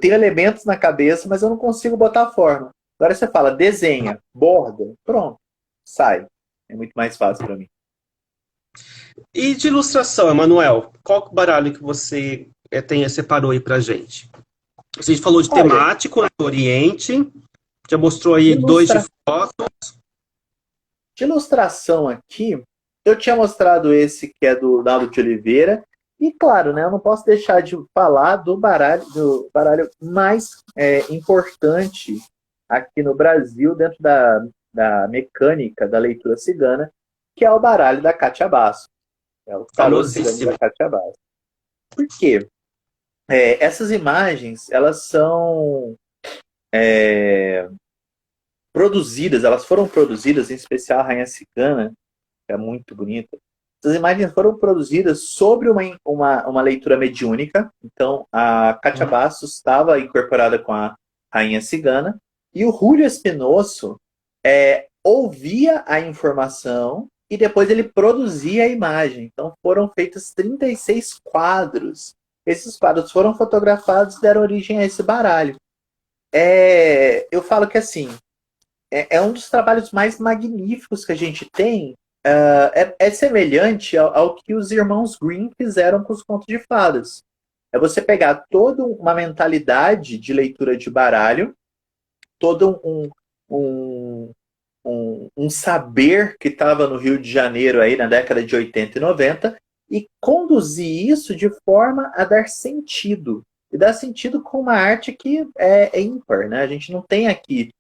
elementos na cabeça, mas eu não consigo botar a forma. Agora você fala, desenha, borda, pronto, sai. É muito mais fácil para mim. E de ilustração, Emanuel, qual baralho que você separou aí pra gente? Você falou de Olha, temático, né, do Oriente, já mostrou de, aí dois de ilustra... foto. de ilustração aqui, eu tinha mostrado esse que é do Naldo de Oliveira. E claro, né, eu não posso deixar de falar do baralho mais importante aqui no Brasil, dentro da mecânica da leitura cigana, que é o baralho da Cátia Basso. É o tarô cigano Famosíssimo. da Cátia Basso. Por quê? Essas imagens, elas são produzidas, elas foram produzidas, em especial a Rainha Cigana, que é muito bonita. Essas imagens foram produzidas sobre uma leitura mediúnica. Então, a Cátia Bastos estava incorporada com a Rainha Cigana. E o Julio Espinoso ouvia a informação e depois ele produzia a imagem. Então foram feitos 36 quadros. Esses quadros foram fotografados e deram origem a esse baralho. Eu falo que assim, é um dos trabalhos mais magníficos que a gente tem. É semelhante ao que os irmãos Grimm fizeram com os contos de fadas. É você pegar toda uma mentalidade de leitura de baralho, todo um saber que estava no Rio de Janeiro aí na década de 80 e 90 e conduzir isso de forma a dar sentido. E dar sentido com uma arte que é ímpar, né? A gente não tem aqui,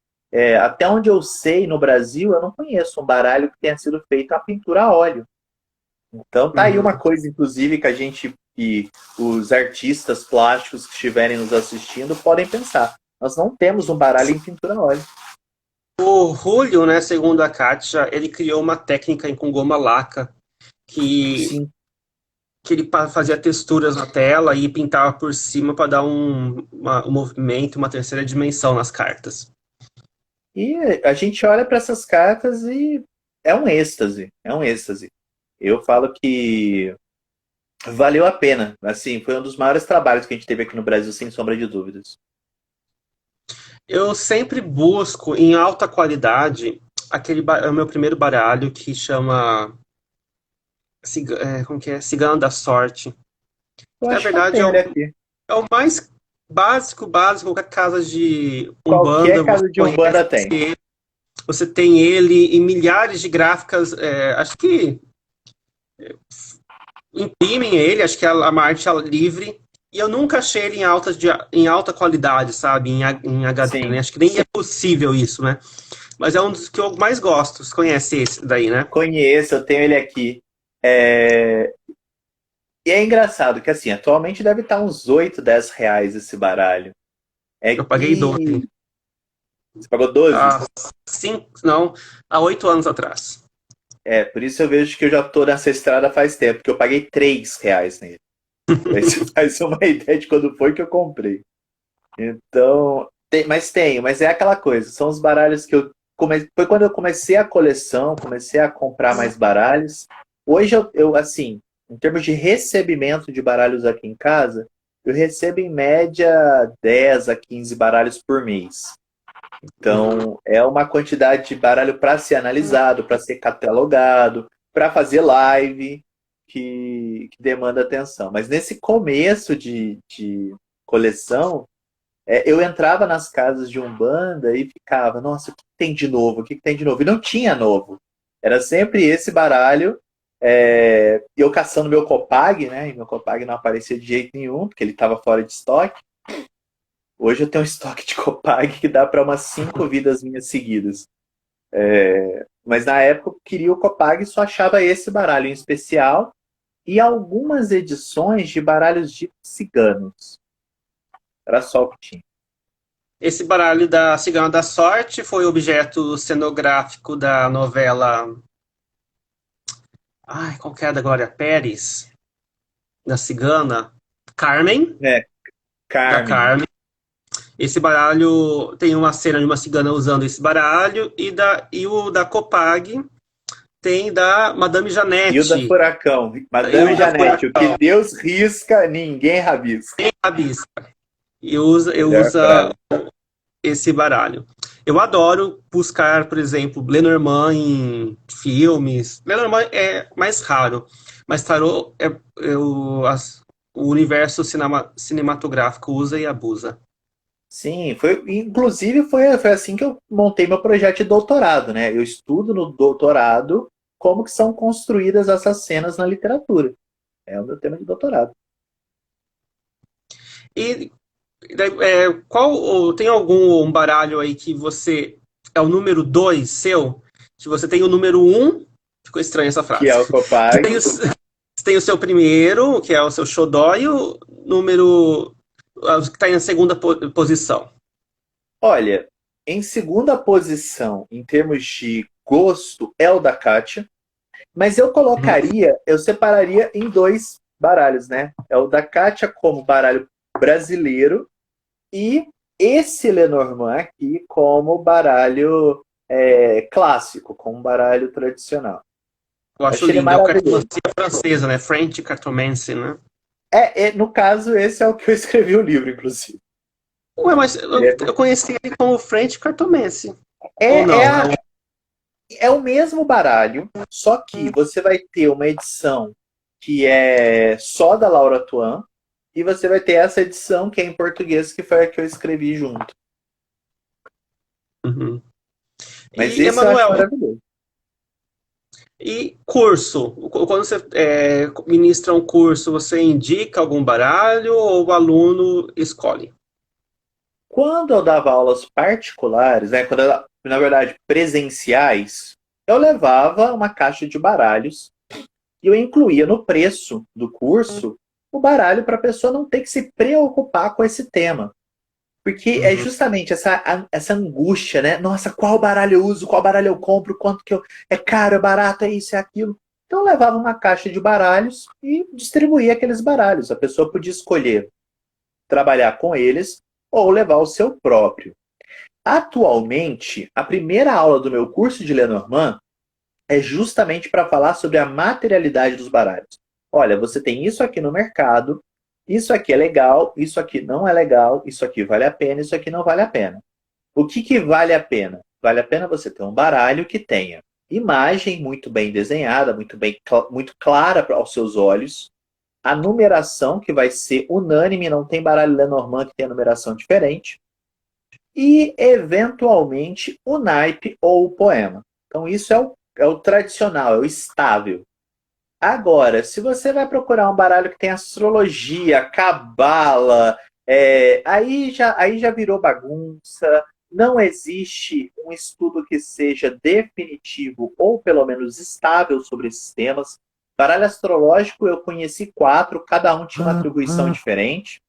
até onde eu sei, no Brasil, eu não conheço um baralho que tenha sido feito a pintura a óleo. Então tá aí uma coisa, inclusive, que os artistas plásticos que estiverem nos assistindo podem pensar. Nós não temos um baralho em pintura a óleo. O Julio, né, segundo a Kátia, ele criou uma técnica com goma laca Sim. que ele fazia texturas na tela e pintava por cima para dar um movimento, uma terceira dimensão nas cartas. E a gente olha para essas cartas e é um êxtase, é um êxtase. Eu falo que valeu a pena. Assim, foi um dos maiores trabalhos que a gente teve aqui no Brasil, sem sombra de dúvidas. Eu sempre busco em alta qualidade o meu primeiro baralho que chama como que é? Cigano da Sorte. Eu Na acho que eu verdade tenho ele aqui. é o mais básico que a casa de Qualquer Umbanda casa você de Umbanda conhece. tem. Você tem ele em milhares de gráficas, acho que imprimem ele, acho que é uma arte livre, e eu nunca achei ele em alta qualidade, sabe, em HD, Sim. né? Acho que nem é possível isso, né? Mas é um dos que eu mais gosto. Você conhece esse daí, né? Conheço, eu tenho ele aqui. E é engraçado que, assim, atualmente deve estar uns 8, 10 reais esse baralho. Eu paguei 12. Você pagou 12? Há 8 anos atrás. Por isso eu vejo que eu já tô nessa estrada faz tempo, porque eu paguei 3 reais nele. Aí você faz uma ideia de quando foi que eu comprei. Então, mas é aquela coisa, são os baralhos que foi quando eu comecei a coleção, comecei a comprar mais baralhos. Hoje eu assim, em termos de recebimento de baralhos aqui em casa, eu recebo em média 10 a 15 baralhos por mês. Então, é uma quantidade de baralho para ser analisado, para ser catalogado, para fazer live, que demanda atenção. Mas nesse começo de coleção, eu entrava nas casas de Umbanda e ficava, nossa, o que tem de novo? O que tem de novo? E não tinha novo. Era sempre esse baralho. Eu caçando meu Copag, né? E meu Copag não aparecia de jeito nenhum, porque ele estava fora de estoque. Hoje eu tenho um estoque de Copag que dá para umas 5 vidas minhas seguidas. Mas na época eu queria o Copag e só achava esse baralho em especial e algumas edições de baralhos de ciganos. Era só o que tinha. Esse baralho da Cigana da Sorte foi objeto cenográfico da novela... qual que é da Glória Pérez? Da Cigana? Carmen? Carmen. Da Carmen. Esse baralho tem uma cena de uma cigana usando esse baralho e o da Copag tem da Madame Janete. E o da Furacão. Madame Janete, o que Deus risca, ninguém rabisca. Ninguém rabisca. E usa esse baralho. Eu adoro buscar, por exemplo, Lenormand em filmes. Lenormand é mais raro, mas tarô o universo cinematográfico usa e abusa. Sim, inclusive foi assim que eu montei meu projeto de doutorado, né? Eu estudo no doutorado como que são construídas essas cenas na literatura. É o meu tema de doutorado. E tem algum baralho aí que você é o número 2 seu? Se você tem o número 1, ficou estranha essa frase. Que é o Copag. Você tem o seu primeiro, que é o seu xodó, e o número que está em segunda posição. Olha, em segunda posição, em termos de gosto, é o da Kátia. Mas eu separaria em 2 baralhos, né? É o da Kátia como baralho brasileiro e esse Lenormand aqui como baralho clássico, com um baralho tradicional. Eu acho Achei ele lindo. É o maravilhoso. cartomancia francesa, né? French Cartomancy, né? No caso, esse é o que eu escrevi o livro, inclusive. Ué, mas eu conheci ele como French Cartomancy. Ou É, não? é, a- é o mesmo baralho, só que você vai ter uma edição que é só da Laura Tuan, e você vai ter essa edição que é em português, que foi a que eu escrevi junto. Uhum. Mas E, esse eu acho Emanuel, maravilhoso. e curso? Quando você ministra um curso, você indica algum baralho ou o aluno escolhe? Quando eu dava aulas particulares, né, na verdade, presenciais, eu levava uma caixa de baralhos e eu incluía no preço do curso o baralho para a pessoa não ter que se preocupar com esse tema. Porque é Uhum. justamente essa angústia, né? Nossa, qual baralho eu uso, qual baralho eu compro, quanto que eu. É caro, é barato, é isso, é aquilo. Então eu levava uma caixa de baralhos e distribuía aqueles baralhos. A pessoa podia escolher trabalhar com eles ou levar o seu próprio. Atualmente, a primeira aula do meu curso de Lenormand é justamente para falar sobre a materialidade dos baralhos. Olha, você tem isso aqui no mercado, isso aqui é legal, isso aqui não é legal, isso aqui vale a pena, isso aqui não vale a pena. O que vale a pena? Vale a pena você ter um baralho que tenha imagem muito bem desenhada, muito clara aos seus olhos, a numeração que vai ser unânime, não tem baralho Lenormand que tenha numeração diferente, e eventualmente o naipe ou o poema. Então isso é o tradicional, é o estável. Agora, se você vai procurar um baralho que tem astrologia, cabala, aí já virou bagunça. Não existe um estudo que seja definitivo ou pelo menos estável sobre esses temas. Baralho astrológico eu conheci 4, cada um tinha uma atribuição diferente.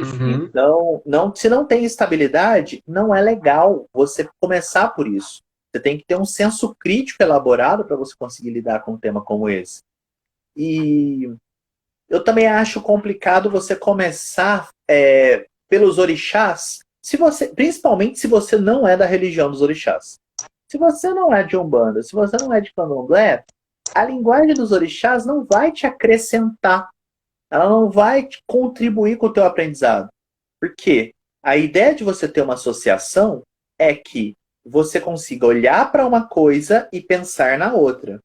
Uhum. Então, se não tem estabilidade, não é legal você começar por isso. Você tem que ter um senso crítico elaborado para você conseguir lidar com um tema como esse. E eu também acho complicado você começar pelos orixás, principalmente se você não é da religião dos orixás. Se você não é de Umbanda, se você não é de Candomblé, a linguagem dos orixás não vai te acrescentar, ela não vai te contribuir com o teu aprendizado. Porque a ideia de você ter uma associação é que você consiga olhar para uma coisa e pensar na outra.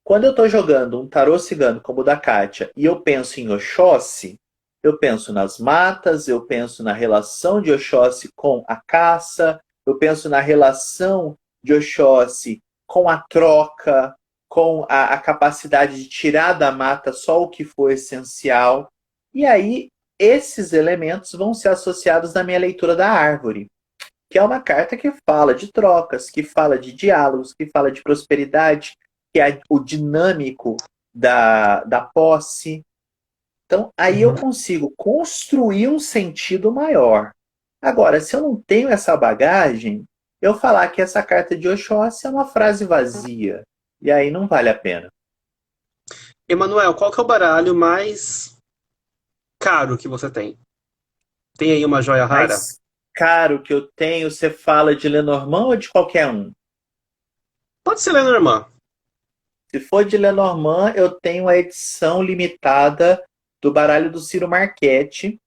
Quando eu estou jogando um tarô cigano como o da Kátia e eu penso em Oxóssi, eu penso nas matas, eu penso na relação de Oxóssi com a caça, eu penso na relação de Oxóssi com a troca, com a capacidade de tirar da mata só o que for essencial. E aí, esses elementos vão ser associados na minha leitura da árvore, que é uma carta que fala de trocas, que fala de diálogos, que fala de prosperidade, que é o dinâmico da posse. Então, aí eu consigo construir um sentido maior. Agora, se eu não tenho essa bagagem, eu falar que essa carta de Oxóssi é uma frase vazia. E aí não vale a pena. Emanuel, qual que é o baralho mais caro que você tem? Tem aí uma joia rara? Mais caro que eu tenho, você fala de Lenormand ou de qualquer um? Pode ser Lenormand. Se for de Lenormand, eu tenho a edição limitada do baralho do Ciro Marchetti.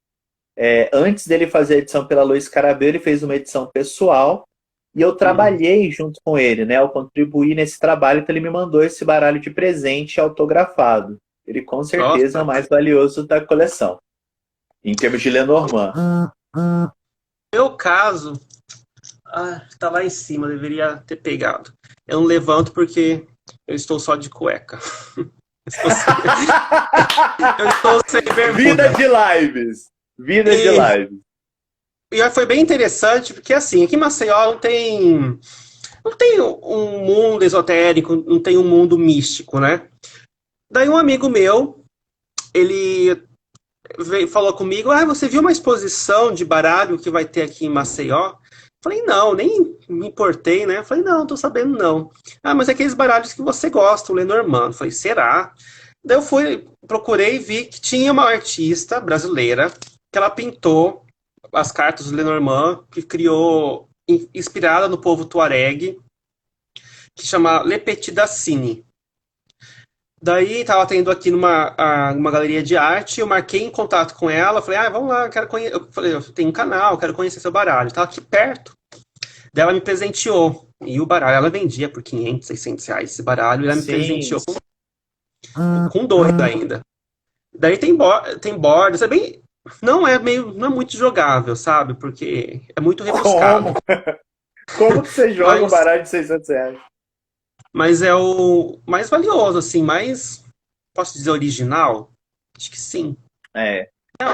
Antes dele fazer a edição pela Luiz Carabeu, ele fez uma edição pessoal e eu trabalhei junto com ele, né? Eu contribuí nesse trabalho, então ele me mandou esse baralho de presente autografado. Ele com certeza é o Nossa. mais valioso da coleção, em termos de Lenormand. No meu caso, tá lá em cima, deveria ter pegado. Eu não levanto porque eu estou só de cueca. Eu estou sem bermuda. Vida de lives! Vida de lives. E foi bem interessante, porque assim, aqui em Maceió não tem um mundo esotérico, não tem um mundo místico, né? Daí um amigo meu, ele falou comigo, você viu uma exposição de baralho que vai ter aqui em Maceió? Falei, não, nem me importei, né? Falei, não, tô sabendo não. Mas é aqueles baralhos que você gosta, o Lenormand. Falei, será? Daí eu procurei e vi que tinha uma artista brasileira que ela pintou as cartas do Lenormand, que criou, inspirada no povo Tuareg. que chama Le Petit Dassini. Daí tava tendo aqui numa galeria de arte, eu marquei em contato com ela, falei, vamos lá, quero conhecer. Eu falei, eu tenho um canal, quero conhecer seu baralho. Tava aqui perto. Daí ela me presenteou. E o baralho, ela vendia por 500, 600 reais esse baralho, e ela me Sim. presenteou com dois ainda. Daí tem bordas, não é muito jogável, sabe? Porque é muito rebuscado. Como que você joga um Mas- baralho de 600 reais? Mas é o mais valioso, assim, posso dizer original? Acho que sim.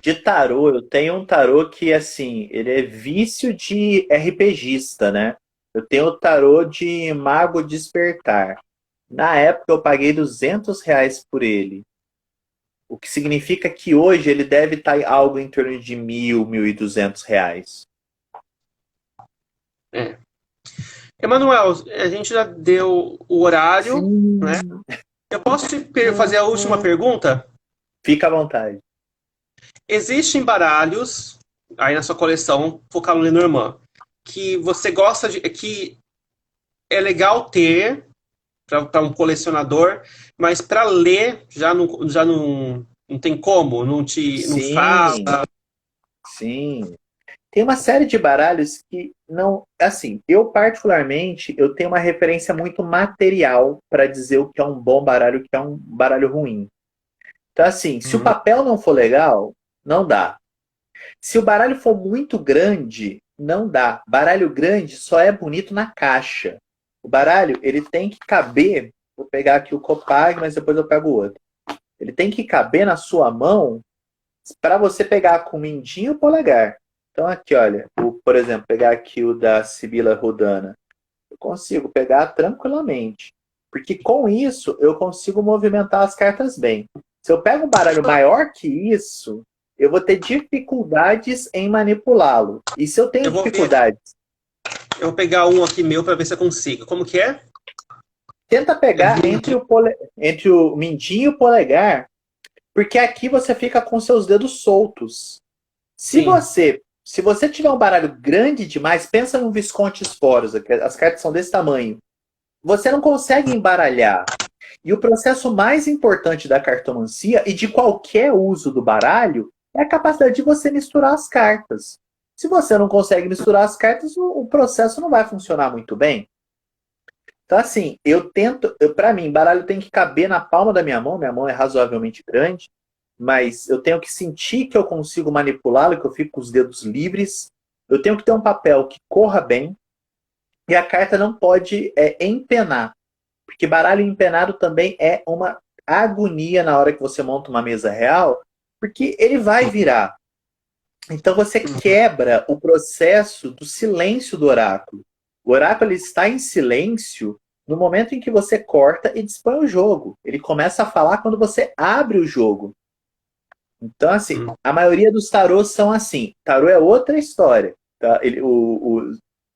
De tarô, eu tenho um tarô que, assim, ele é vício de RPGista, né? Eu tenho o tarô de Mago Despertar. Na época, eu paguei 200 reais por ele. O que significa que hoje ele deve estar algo em torno de 1.200 reais. Emanuel, a gente já deu o horário, Sim. né? Eu posso fazer a última pergunta? Fica à vontade. Existem baralhos aí na sua coleção, focado no Lenormand, que você gosta que é legal ter para um colecionador, mas para ler já não tem como, não Sim. fala. Sim. Tem uma série de baralhos que não... Assim, eu particularmente, eu tenho uma referência muito material para dizer o que é um bom baralho e o que é um baralho ruim. Então, assim, se o papel não for legal, não dá. Se o baralho for muito grande, não dá. Baralho grande só é bonito na caixa. O baralho, ele tem que caber... Vou pegar aqui o Copag, mas depois eu pego o outro. Ele tem que caber na sua mão para você pegar com o mindinho e o polegar. Então aqui, olha, por exemplo, pegar aqui o da Sibila Rodana. Eu consigo pegar tranquilamente. Porque com isso, eu consigo movimentar as cartas bem. Se eu pego um baralho maior que isso, eu vou ter dificuldades em manipulá-lo. E se eu tenho dificuldades... Eu vou pegar um aqui meu para ver se eu consigo. Como que é? Tenta pegar entre o mindinho e o polegar, porque aqui você fica com seus dedos soltos. Se você tiver um baralho grande demais, pensa num Visconti Sporos, as cartas são desse tamanho. Você não consegue embaralhar. E o processo mais importante da cartomancia e de qualquer uso do baralho é a capacidade de você misturar as cartas. Se você não consegue misturar as cartas, o processo não vai funcionar muito bem. Então, assim, para mim, baralho tem que caber na palma da minha mão é razoavelmente grande, mas eu tenho que sentir que eu consigo manipulá-lo, que eu fico com os dedos livres, eu tenho que ter um papel que corra bem, e a carta não pode empenar, porque baralho empenado também é uma agonia na hora que você monta uma mesa real, porque ele vai virar. Então você quebra o processo do silêncio do oráculo. O oráculo ele está em silêncio no momento em que você corta e dispõe o jogo. Ele começa a falar quando você abre o jogo. Então, assim, a maioria dos tarôs são assim. Tarô é outra história. Tá? O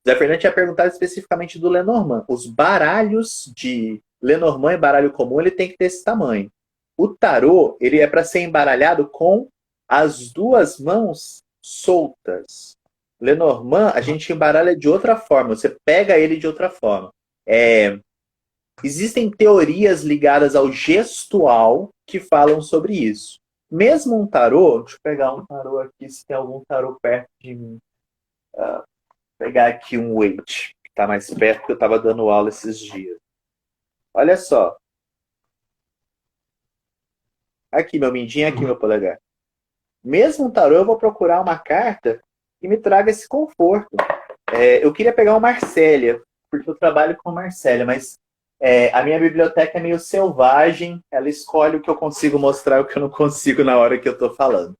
Zé Fernando tinha perguntado especificamente do Lenormand. Os baralhos de Lenormand e baralho comum, ele tem que ter esse tamanho. O tarô, ele é para ser embaralhado com as duas mãos soltas. Lenormand, a gente embaralha de outra forma. Você pega ele de outra forma. Existem teorias ligadas ao gestual que falam sobre isso. Mesmo um tarô, deixa eu pegar um tarô aqui, se tem algum tarô perto de mim. Pegar aqui um Waite, que está mais perto, que eu estava dando aula esses dias. Olha só. Aqui meu mindinho, aqui meu polegar. Mesmo um tarô, eu vou procurar uma carta que me traga esse conforto. Eu queria pegar uma Marsella, porque eu trabalho com Marsella, mas a minha biblioteca é meio selvagem, ela escolhe o que eu consigo mostrar e o que eu não consigo na hora que eu estou falando.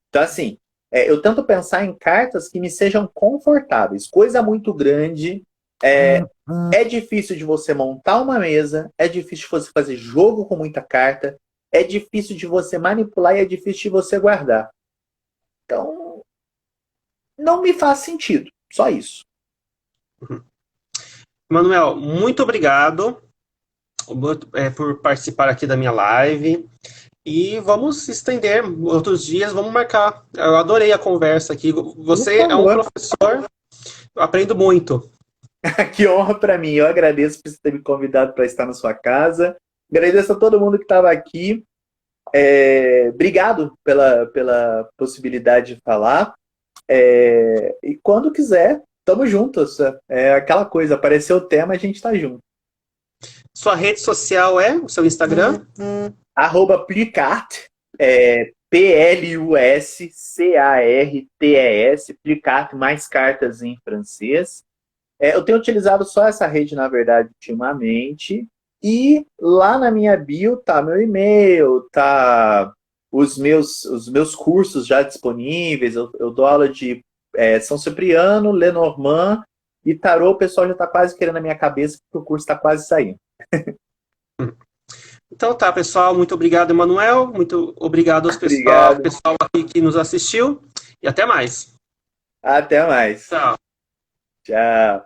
Então, assim, eu tento pensar em cartas que me sejam confortáveis. Coisa muito grande, é difícil de você montar uma mesa, é difícil de você fazer jogo com muita carta, é difícil de você manipular e é difícil de você guardar. Então, não me faz sentido. Só isso. Manuel, muito obrigado por participar aqui da minha live. E vamos estender outros dias, vamos marcar. Eu adorei a conversa aqui. Você é um professor, eu aprendo muito. Que honra para mim. Eu agradeço por você ter me convidado para estar na sua casa. Agradeço a todo mundo que estava aqui. Obrigado pela possibilidade de falar. E quando quiser, tamo juntos. É aquela coisa, apareceu o tema, a gente tá junto. Sua rede social é o seu Instagram? @Plicart, Pluscartes, Plicart, mais cartas em francês. Eu tenho utilizado só essa rede, na verdade, ultimamente. E lá na minha bio tá meu e-mail, tá os meus cursos já disponíveis. Eu dou aula de São Cipriano, Lenormand e Tarô. O pessoal já tá quase querendo a minha cabeça, porque o curso tá quase saindo. Então tá, pessoal. Muito obrigado, Emanuel. Muito obrigado ao Obrigado. pessoal aqui que nos assistiu. E até mais. Até mais. Tchau. Tchau.